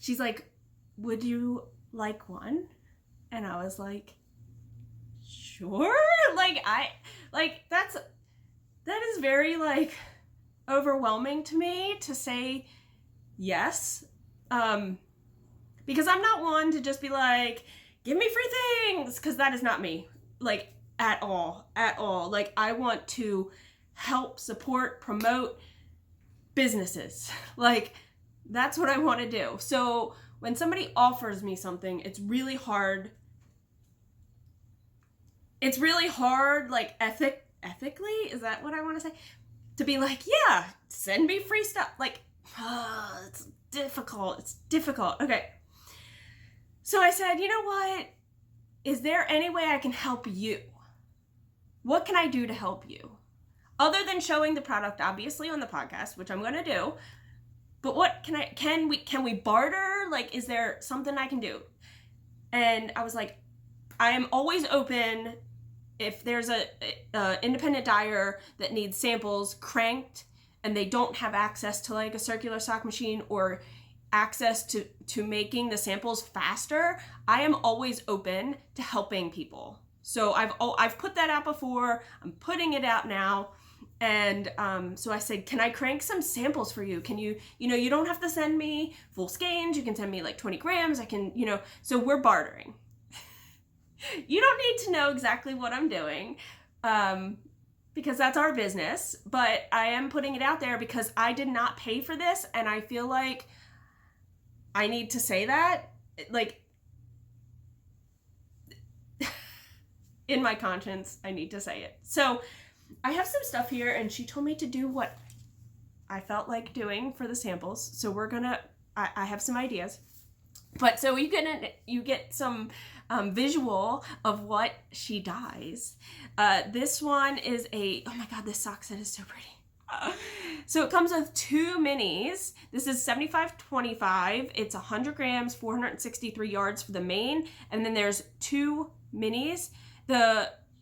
she's like, would you like one? And I was like, sure. That is very like overwhelming to me to say yes. Because I'm not one to just be like, give me free things, because that is not me. Like, at all. Like, I want to help, support, promote businesses. Like, that's what I want to do. So when somebody offers me something, it's really hard. It's really hard, like, ethically, is that what I want to say? To be like, yeah, send me free stuff. Like, it's difficult. Okay. So I said, you know what? Is there any way I can help you? What can I do to help you? Other than showing the product, obviously, on the podcast, which I'm going to do. But what can we barter? Like, is there something I can do? And I was like, I am always open if there's a independent dyer that needs samples cranked and they don't have access to like a circular sock machine or access to making the samples faster. I am always open to helping people. So I've put that out before. I'm putting it out now. And so I said, can I crank some samples for you? Can you don't have to send me full skeins. You can send me like 20 grams. I can, so we're bartering. You don't need to know exactly what I'm doing because that's our business. But I am putting it out there because I did not pay for this. And I feel like I need to say that, like, in my conscience, I need to say it. So I have some stuff here, and she told me to do what I felt like doing for the samples. So I have some ideas. But so you get some visual of what she dyes. This one is oh my God, this sock set is so pretty. So it comes with 2 minis. This is 75-25. It's 100 grams, 463 yards for the main. And then there's 2 minis.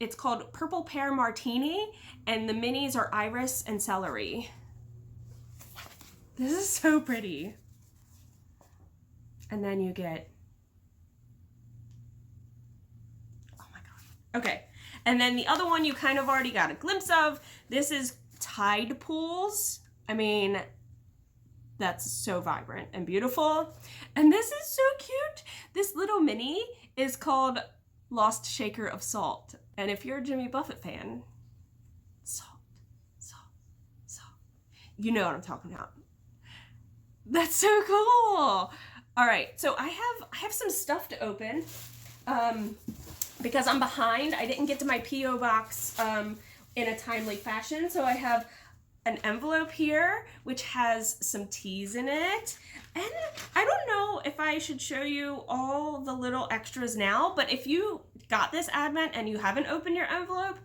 It's called Purple Pear Martini, and the minis are Iris and Celery. This is so pretty. And then you get, oh my God. Okay. And then the other one you kind of already got a glimpse of. This is Tide Pools. I mean, that's so vibrant and beautiful. And this is so cute. This little mini is called Lost Shaker of Salt. And if you're a Jimmy Buffett fan, salt, salt, salt, you know what I'm talking about. That's so cool. All right, so I have some stuff to open because I'm behind. I didn't get to my P.O. box in a timely fashion, so I have an envelope here which has some teas in it. And I don't know if I should show you all the little extras now, but if you got this Advent and you haven't opened your envelope,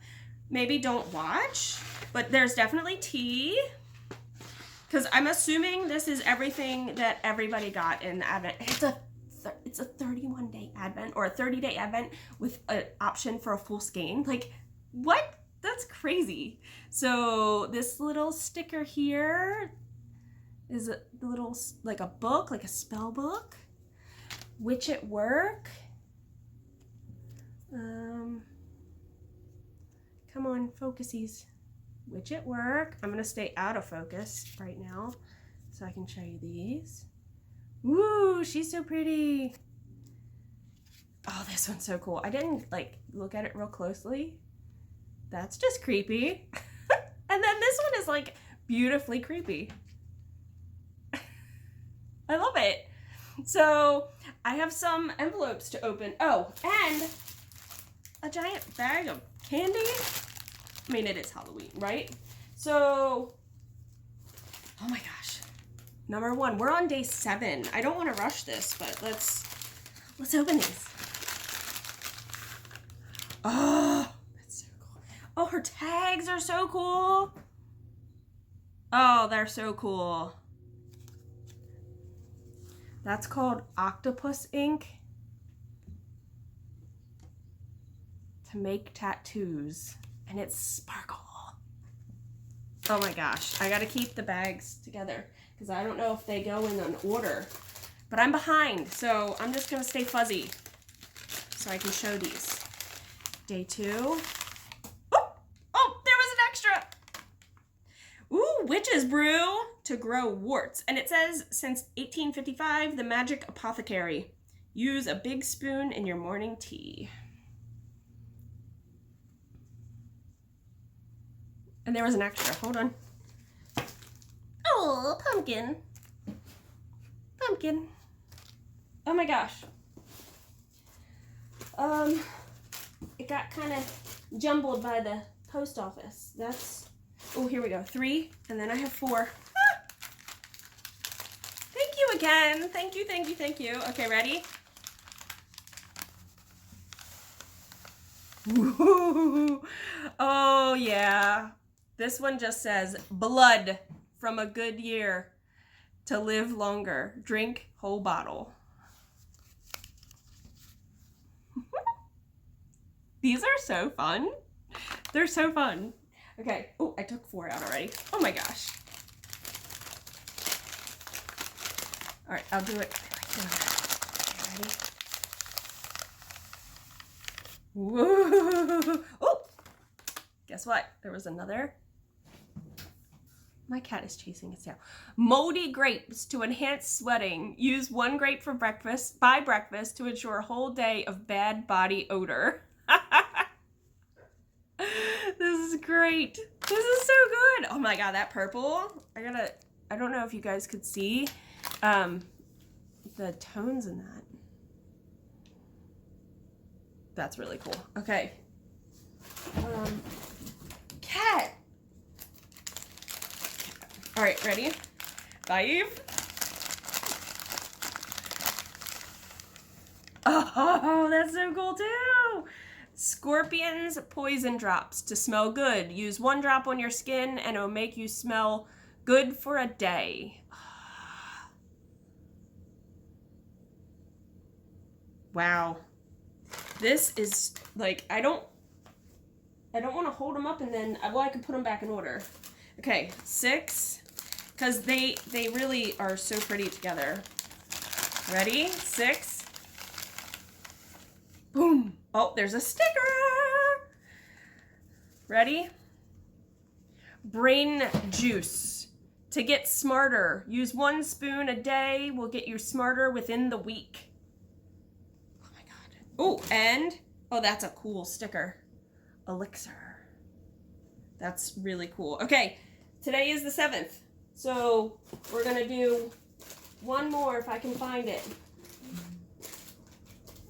maybe don't watch. But there's definitely tea, because I'm assuming this is everything that everybody got in Advent. It's a 31-day Advent or a 30-day Advent with an option for a full skein. Like, what? That's crazy. So this little sticker here is a little, like a book, like a spell book. Witch at Work. Come on, focusies. Witch at Work. I'm gonna stay out of focus right now so I can show you these. Woo, she's so pretty. Oh, this one's so cool. I didn't like look at it real closely. That's just creepy. And then this one is like beautifully creepy. I love it. So I have some envelopes to open. Oh, and a giant bag of candy. I mean, it is Halloween, right? So, oh my gosh. Number one, we're on day 7. I don't want to rush this, but let's open these. Oh, that's so cool. Oh, her tags are so cool. Oh, they're so cool. That's called octopus ink to make tattoos. And it's sparkle. Oh my gosh, I gotta keep the bags together because I don't know if they go in an order. But I'm behind, so I'm just gonna stay fuzzy so I can show these. Day 2. Oh, there was an extra. Ooh, Witch's Brew to grow warts. And it says, since 1855, the magic apothecary. Use a big spoon in your morning tea. And there was an extra. Hold on. Oh, pumpkin. Pumpkin. Oh my gosh. It got kind of jumbled by the post office. That's, oh, here we go. 3, and then I have 4. Ah! Thank you again. Thank you, thank you, thank you. Okay, ready? Ooh. Oh, yeah. This one just says, blood from a good year to live longer. Drink whole bottle. These are so fun. They're so fun. Okay. Oh, I took 4 out already. Oh my gosh. All right, I'll do it. Okay, ready? Whoa. Oh, guess what? There was another. My cat is chasing its tail. Moldy grapes to enhance sweating. Use 1 grape for breakfast, by breakfast, to ensure a whole day of bad body odor. This is great. This is so good. Oh my god, that purple. I don't know if you guys could see the tones in that. That's really cool. Okay. Cat. All right, ready? 5. Oh, that's so cool too. Scorpion's poison drops to smell good. Use 1 drop on your skin and it'll make you smell good for a day. Wow. This is like, I don't want to hold them up and then, well, I can put them back in order. Okay, 6, because they really are so pretty together. Ready? 6. Boom. Oh, there's a sticker. Ready? Brain juice. To get smarter, use 1 spoon a day. Will get you smarter within the week. Oh my God. Oh, and, oh, that's a cool sticker. Elixir. That's really cool. Okay, today is the 7th. So we're gonna do one more if I can find it.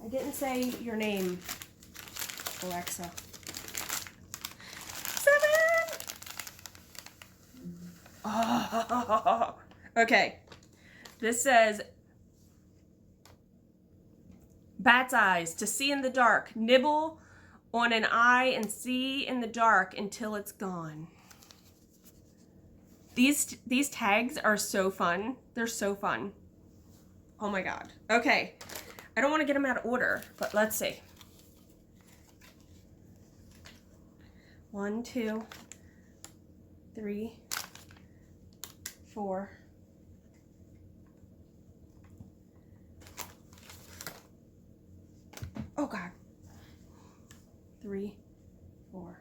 I didn't say your name, Alexa. 7! Oh. Okay. This says, bat's eyes, to see in the dark. Nibble on an eye and see in the dark until it's gone. These tags are so fun. They're so fun. Oh my God. Okay. I don't want to get them out of order, but let's see. 1, 2, 3, 4. Oh God. 3, 4,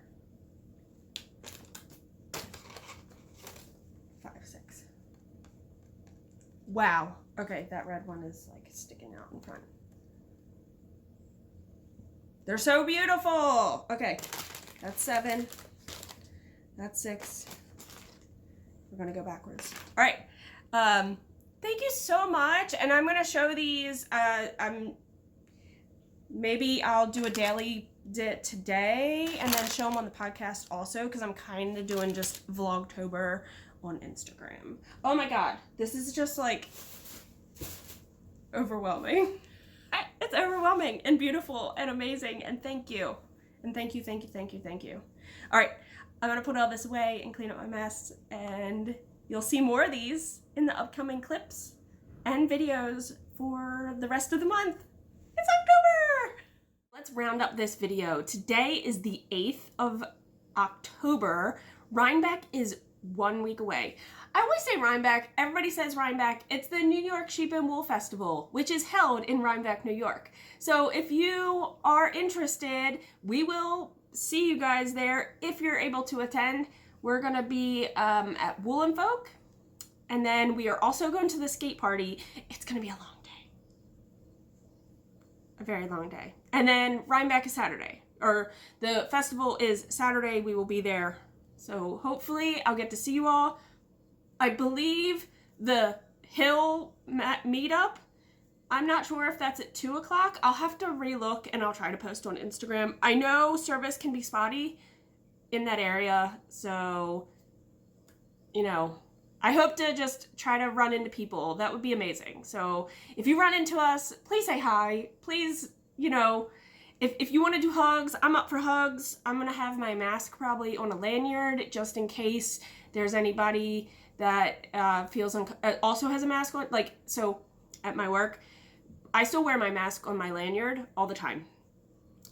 5, 6. Wow. Okay, that red one is like sticking out in front. They're so beautiful. Okay, that's 7. That's 6. We're gonna go backwards. All right. Thank you so much. And I'm gonna show these. Maybe I'll do a daily today and then show them on the podcast also, because I'm kind of doing just Vlogtober on Instagram. Oh my God, this is just like overwhelming. It's overwhelming and beautiful and amazing, and thank you. And thank you, thank you, thank you, thank you. All right, I'm gonna put all this away and clean up my mess, and you'll see more of these in the upcoming clips and videos for the rest of the month. It's October! Let's round up this video. Today is the 8th of October. Rhinebeck is 1 week away. I always say Rhinebeck. Everybody says Rhinebeck. It's the New York Sheep and Wool Festival, which is held in Rhinebeck, New York. So if you are interested, we will see you guys there if you're able to attend. We're gonna be at Wool and Folk, and then we are also going to the skate party. It's gonna be a long day. A very long day. And then Rhinebeck is Saturday, or the festival is Saturday. We will be there. So hopefully I'll get to see you all. I believe the Hill meetup, I'm not sure if that's at 2 o'clock. I'll have to relook and I'll try to post on Instagram. I know service can be spotty in that area, so, you know, I hope to just try to run into people. That would be amazing. So if you run into us, please say hi. Please, you know, if you want to do hugs, I'm up for hugs. I'm going to have my mask probably on a lanyard just in case there's anybody that feels also has a mask on. Like, so at my work, I still wear my mask on my lanyard all the time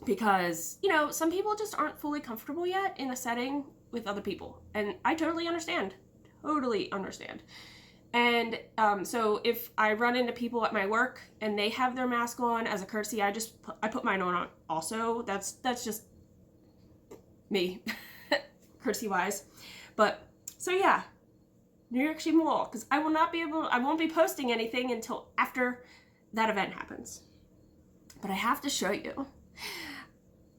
because, you know, some people just aren't fully comfortable yet in a setting with other people. And I totally understand. Totally understand. And so if I run into people at my work and they have their mask on, as a courtesy, I put mine on also. That's just me, courtesy wise. But so yeah, New York Sheep and Wool, because I won't be posting anything until after that event happens. But I have to show you.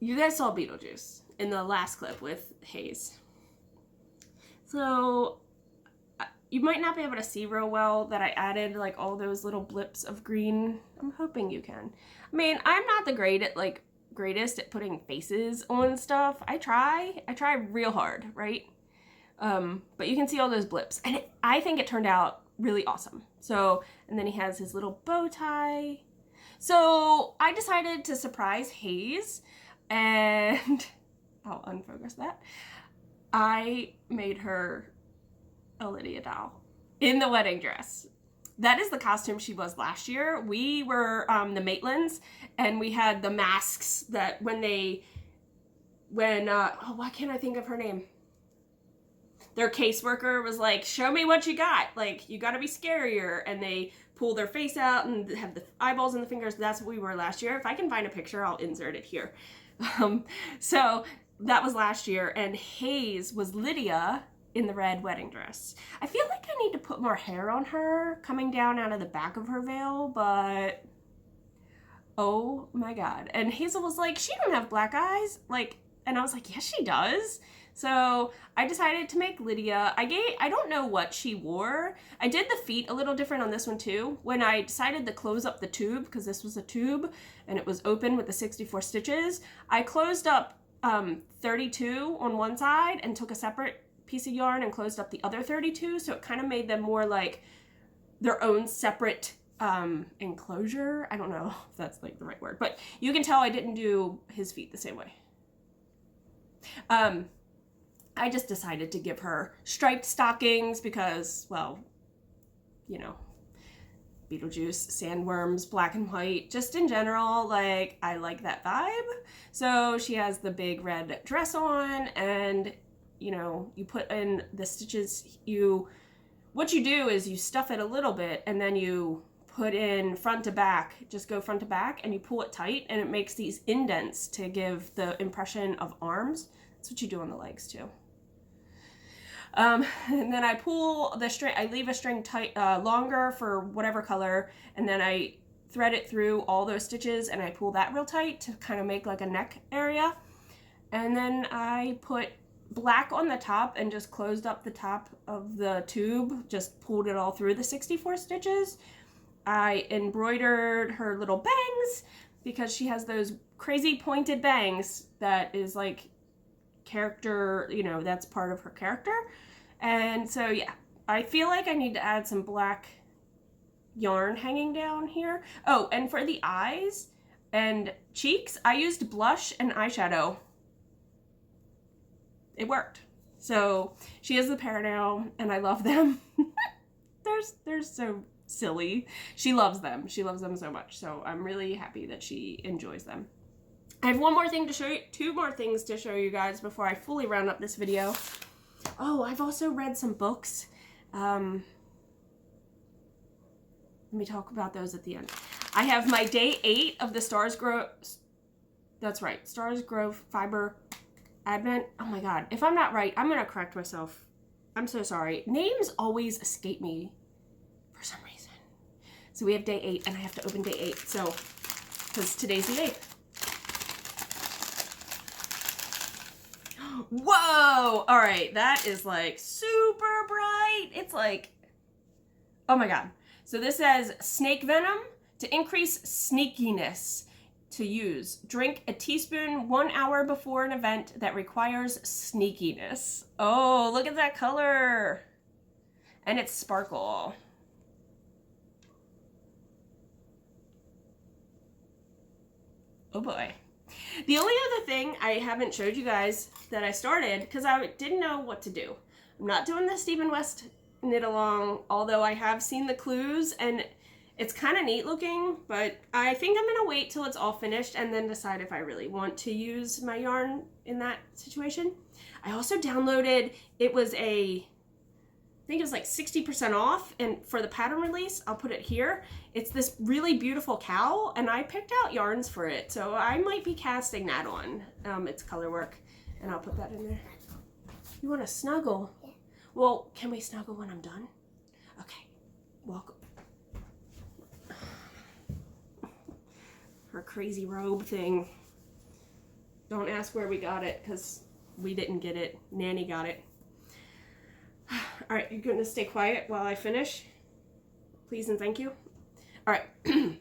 You guys saw Beetlejuice in the last clip with Hayes. So you might not be able to see real well that I added like all those little blips of green. I'm hoping you can. I mean, I'm not the greatest at putting faces on stuff. I try real hard, right? But you can see all those blips, and I think it turned out really awesome. So, and then he has his little bow tie. So I decided to surprise Hayes, and I'll unfocus that. I made her a Lydia doll in the wedding dress. That is the costume she was last year. We were the Maitlands, and we had the masks that why can't I think of her name? Their caseworker was like, show me what you got. Like, you gotta be scarier. And they pull their face out and have the eyeballs and the fingers. That's what we were last year. If I can find a picture, I'll insert it here. So that was last year, and Hayes was Lydia in the red wedding dress. I feel like I need to put more hair on her coming down out of the back of her veil, but oh my god. And Hazel was like, she don't have black eyes. Like, and I was like, yes, she does. So I decided to make Lydia. I don't know what she wore. I did the feet a little different on this one too. When I decided to close up the tube, because this was a tube and it was open with the 64 stitches, I closed up 32 on one side and took a separate piece of yarn and closed up the other 32. So it kind of made them more like their own separate enclosure. I don't know if that's like the right word, but you can tell I didn't do his feet the same way. I just decided to give her striped stockings because, well, you know, Beetlejuice, sandworms, black and white, just in general, like, I like that vibe. So she has the big red dress on, and, you know, you put in the stitches, what you do is you stuff it a little bit, and then you put in front to back, just go front to back, and you pull it tight, and it makes these indents to give the impression of arms. That's what you do on the legs too. And then I pull the string, I leave a string tight, longer for whatever color, and then I thread it through all those stitches, and I pull that real tight to kind of make like a neck area. And then I put black on the top and just closed up the top of the tube, just pulled it all through the 64 stitches. I embroidered her little bangs because she has those crazy pointed bangs that is like character, you know, that's part of her character. And so yeah, I feel like I need to add some black yarn hanging down here. Oh, and for the eyes and cheeks, I used blush and eyeshadow. It worked. So she has the pair now, and I love them. They're so silly. She loves them. She loves them so much. So I'm really happy that she enjoys them. I have one more thing to show you, two more things to show you guys before I fully round up this video. Oh, I've also read some books. Let me talk about those at the end. I have my day 8 of the Stars Grow, that's right, Stars Grow Fiber Advent. Oh my god, if I'm not right, I'm gonna correct myself. I'm so sorry. Names always escape me for some reason. So we have day 8, and I have to open day 8, so, because today's the 8th. Whoa! All right, that is like super bright. It's like, oh my god. So this says snake venom to increase sneakiness to use. Drink a teaspoon 1 hour before an event that requires sneakiness. Oh, look at that color. And it's sparkle. Oh boy. The only other thing I haven't showed you guys that I started, because I didn't know what to do. I'm not doing the Stephen West knit along, although I have seen the clues, and it's kind of neat looking, but I think I'm going to wait till it's all finished and then decide if I really want to use my yarn in that situation. I also downloaded, it was I think it was like 60% off, and for the pattern release, I'll put it here. It's this really beautiful cowl, and I picked out yarns for it, so I might be casting that on. It's color work, and I'll put that in there. You want to snuggle? Yeah. Well, can we snuggle when I'm done? Okay, welcome. Her crazy robe thing. Don't ask where we got it, because we didn't get it. Nanny got it. All right, you're going to stay quiet while I finish? Please and thank you. All right.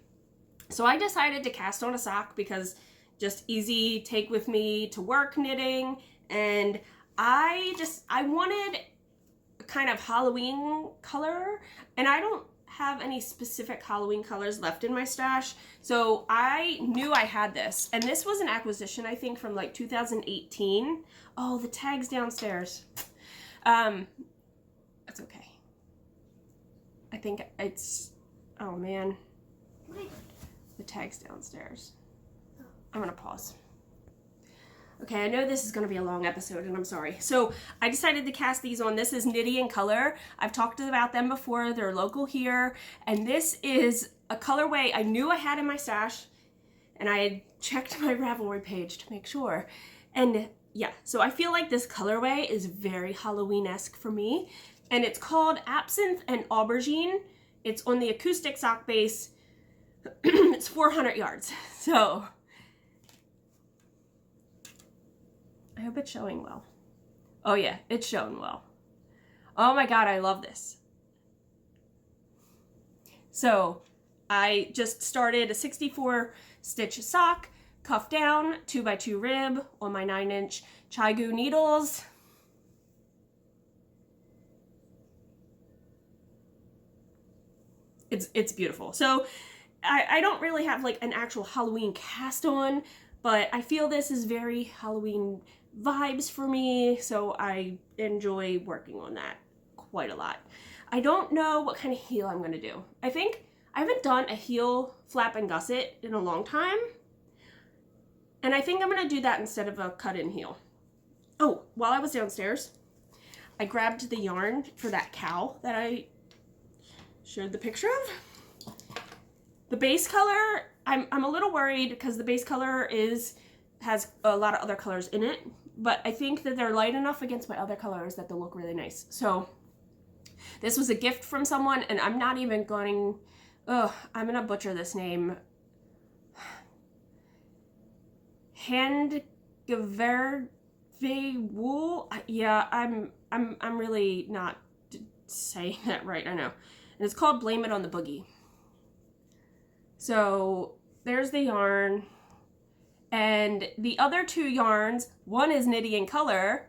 So I decided to cast on a sock because just easy take with me to work knitting, and I wanted a kind of Halloween color, and I don't have any specific Halloween colors left in my stash, so I knew I had this, and this was an acquisition I think from like 2018. Oh, the tag's downstairs. That's okay. I think it's, oh man, the tag's downstairs. I'm gonna pause. Okay, I know this is gonna be a long episode, and I'm sorry. So I decided to cast these on. This is Knittyandcolor. I've talked about them before. They're local here, and this is a colorway I knew I had in my stash, and I had checked my Ravelry page to make sure. And yeah, so I feel like this colorway is very Halloween-esque for me. And it's called Absinthe and Aubergine. It's on the acoustic sock base. It's 400 yards. So I hope it's showing well. Oh yeah, it's showing well. Oh my God, I love this. So I just started a 64 stitch sock, cuff down, 2x2 rib on my 9-inch Chaigu needles. It's beautiful. So I don't really have like an actual Halloween cast on, but I feel this is very Halloween vibes for me, so I enjoy working on that quite a lot. I don't know what kind of heel I'm going to do. I think I haven't done a heel flap and gusset in a long time, and I think I'm going to do that instead of a cut-in heel. Oh, while I was downstairs, I grabbed the yarn for that cowl that I showed the picture of. The base color, I'm a little worried because the base color has a lot of other colors in it, but I think that they're light enough against my other colors that they'll look really nice. So this was a gift from someone, and I'm not even going, I'm gonna butcher this name. Handgeverve wool. Yeah, I'm really not saying that right, I know. And it's called Blame It on the Boogie. So there's the yarn. And the other two yarns, one is Knittyandcolor,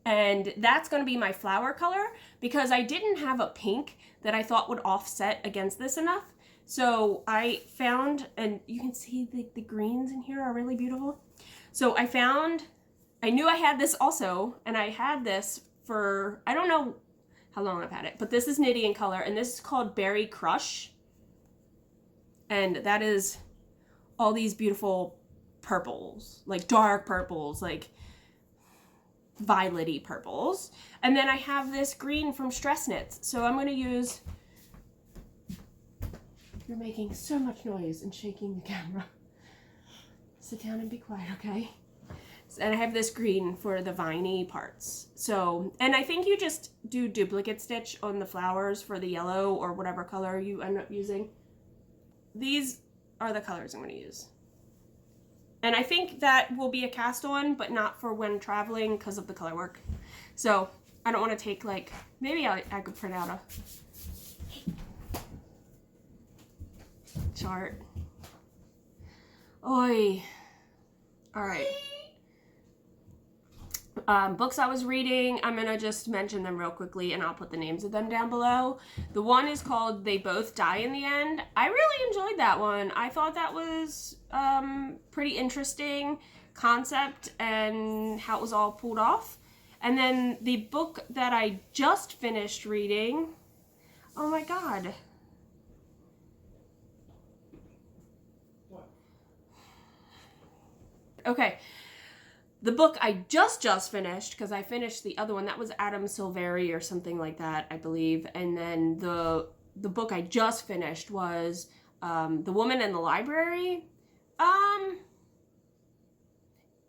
and that's going to be my flower color because I didn't have a pink that I thought would offset against this enough. So I found, and you can see the greens in here are really beautiful. So I knew I had this also, and I had this for, I don't know how long I've had it, but this is Knittyandcolor, and this is called Berry Crush. And that is all these beautiful purples, like dark purples, like violet-y purples. And then I have this green from Stress Knits. So I'm going to use, you're making so much noise and shaking the camera. Sit down and be quiet, okay? And I have this green for the viney parts. So, and I think you just do duplicate stitch on the flowers for the yellow or whatever color you end up using. These are the colors I'm going to use. And I think that will be a cast on, but not for when traveling because of the color work. So I don't want to take like, maybe I could print out a chart. Oi. All right. Books I was reading, I'm going to just mention them real quickly and I'll put the names of them down below. The one is called They Both Die in the End. I really enjoyed that one. I thought that was pretty interesting concept and how it was all pulled off. And then the book that I just finished reading, oh my God. What? Okay. The book I just finished, because I finished the other one, that was Adam Silvera or something like that, I believe. And then the book I just finished was The Woman in the Library.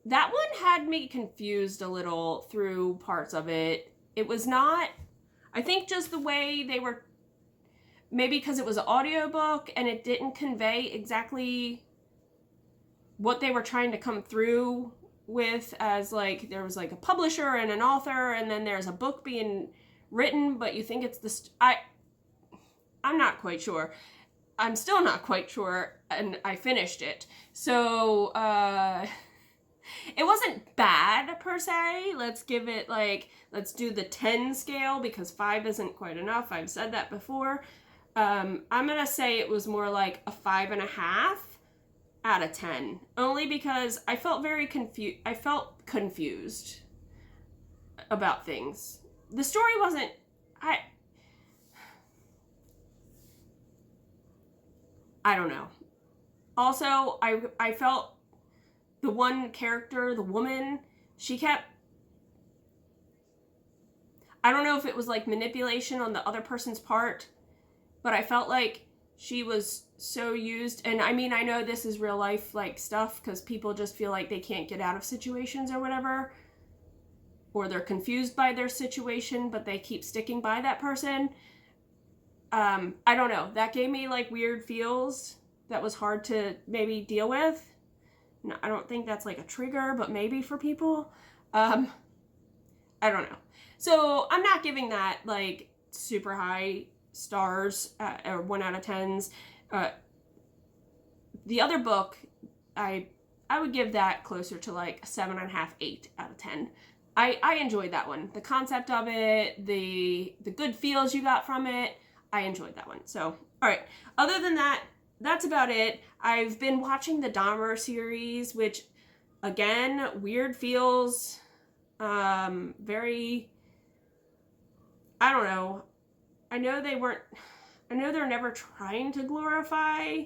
That one had me confused a little through parts of it. It was not, I think just the way they were, maybe because it was an audiobook and it didn't convey exactly what they were trying to come through with, as like there was like a publisher and an author, and then there's a book being written, but you think it's the I'm not quite sure. I'm still not quite sure, and I finished it. So it wasn't bad per se. Let's give it like, let's do the 10 scale because 5 isn't quite enough. I've said that before. I'm gonna say it was more like a 5.5 out of 10, only because I felt very confused. I felt confused about things. The story wasn't, I don't know. Also, I felt the one character, the woman, she kept, I don't know if it was like manipulation on the other person's part, but I felt like she was so used. And I mean, I know this is real life like stuff because people just feel like they can't get out of situations or whatever. or they're confused by their situation, but they keep sticking by that person. I don't know. That gave me like weird feels that was hard to maybe deal with. No, I don't think that's like a trigger, but maybe for people. I don't know. So I'm not giving that like super high stars or 1 out of 10s. The other book, I would give that closer to like 7.5, 8 out of 10. I enjoyed that one. The concept of it, the good feels you got from it, I enjoyed that one. So, all right. Other than that, that's about it. I've been watching the Dahmer series, which, again, weird feels, very, I don't know. I know they're never trying to glorify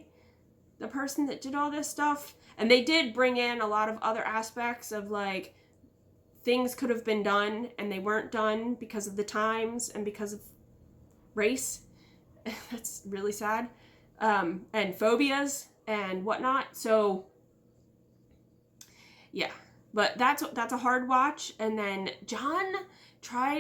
the person that did all this stuff. And they did bring in a lot of other aspects of, like, things could have been done and they weren't done because of the times and because of race. That's really sad. And phobias and whatnot. So, yeah. But that's a hard watch. And then John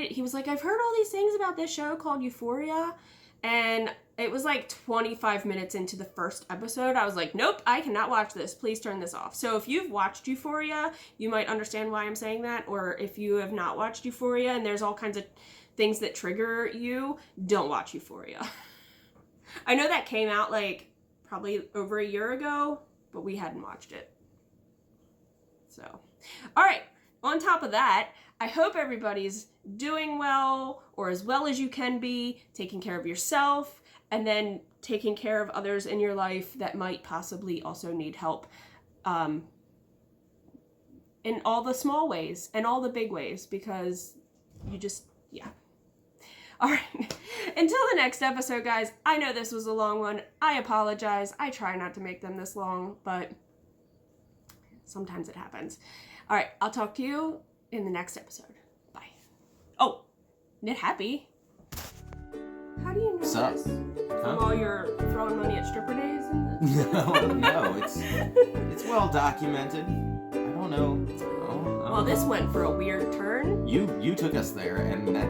he was like, I've heard all these things about this show called Euphoria. And it was like 25 minutes into the first episode. I was like, nope, I cannot watch this. Please turn this off. So if you've watched Euphoria, you might understand why I'm saying that. Or if you have not watched Euphoria and there's all kinds of things that trigger you, don't watch Euphoria. I know that came out like probably over a year ago, but we hadn't watched it. So, all right. On top of that, I hope everybody's doing well, or as well as you can be, taking care of yourself, and then taking care of others in your life that might possibly also need help in all the small ways and all the big ways, because you just, yeah. All right. Until the next episode, guys, I know this was a long one. I apologize. I try not to make them this long, but sometimes it happens. All right. I'll talk to you in the next episode. Bye. Oh, Knit Happy. How do you know this? From all your throwing money at stripper days? No, it's well documented. I don't know. Well, this went for a weird turn. You took us there, and that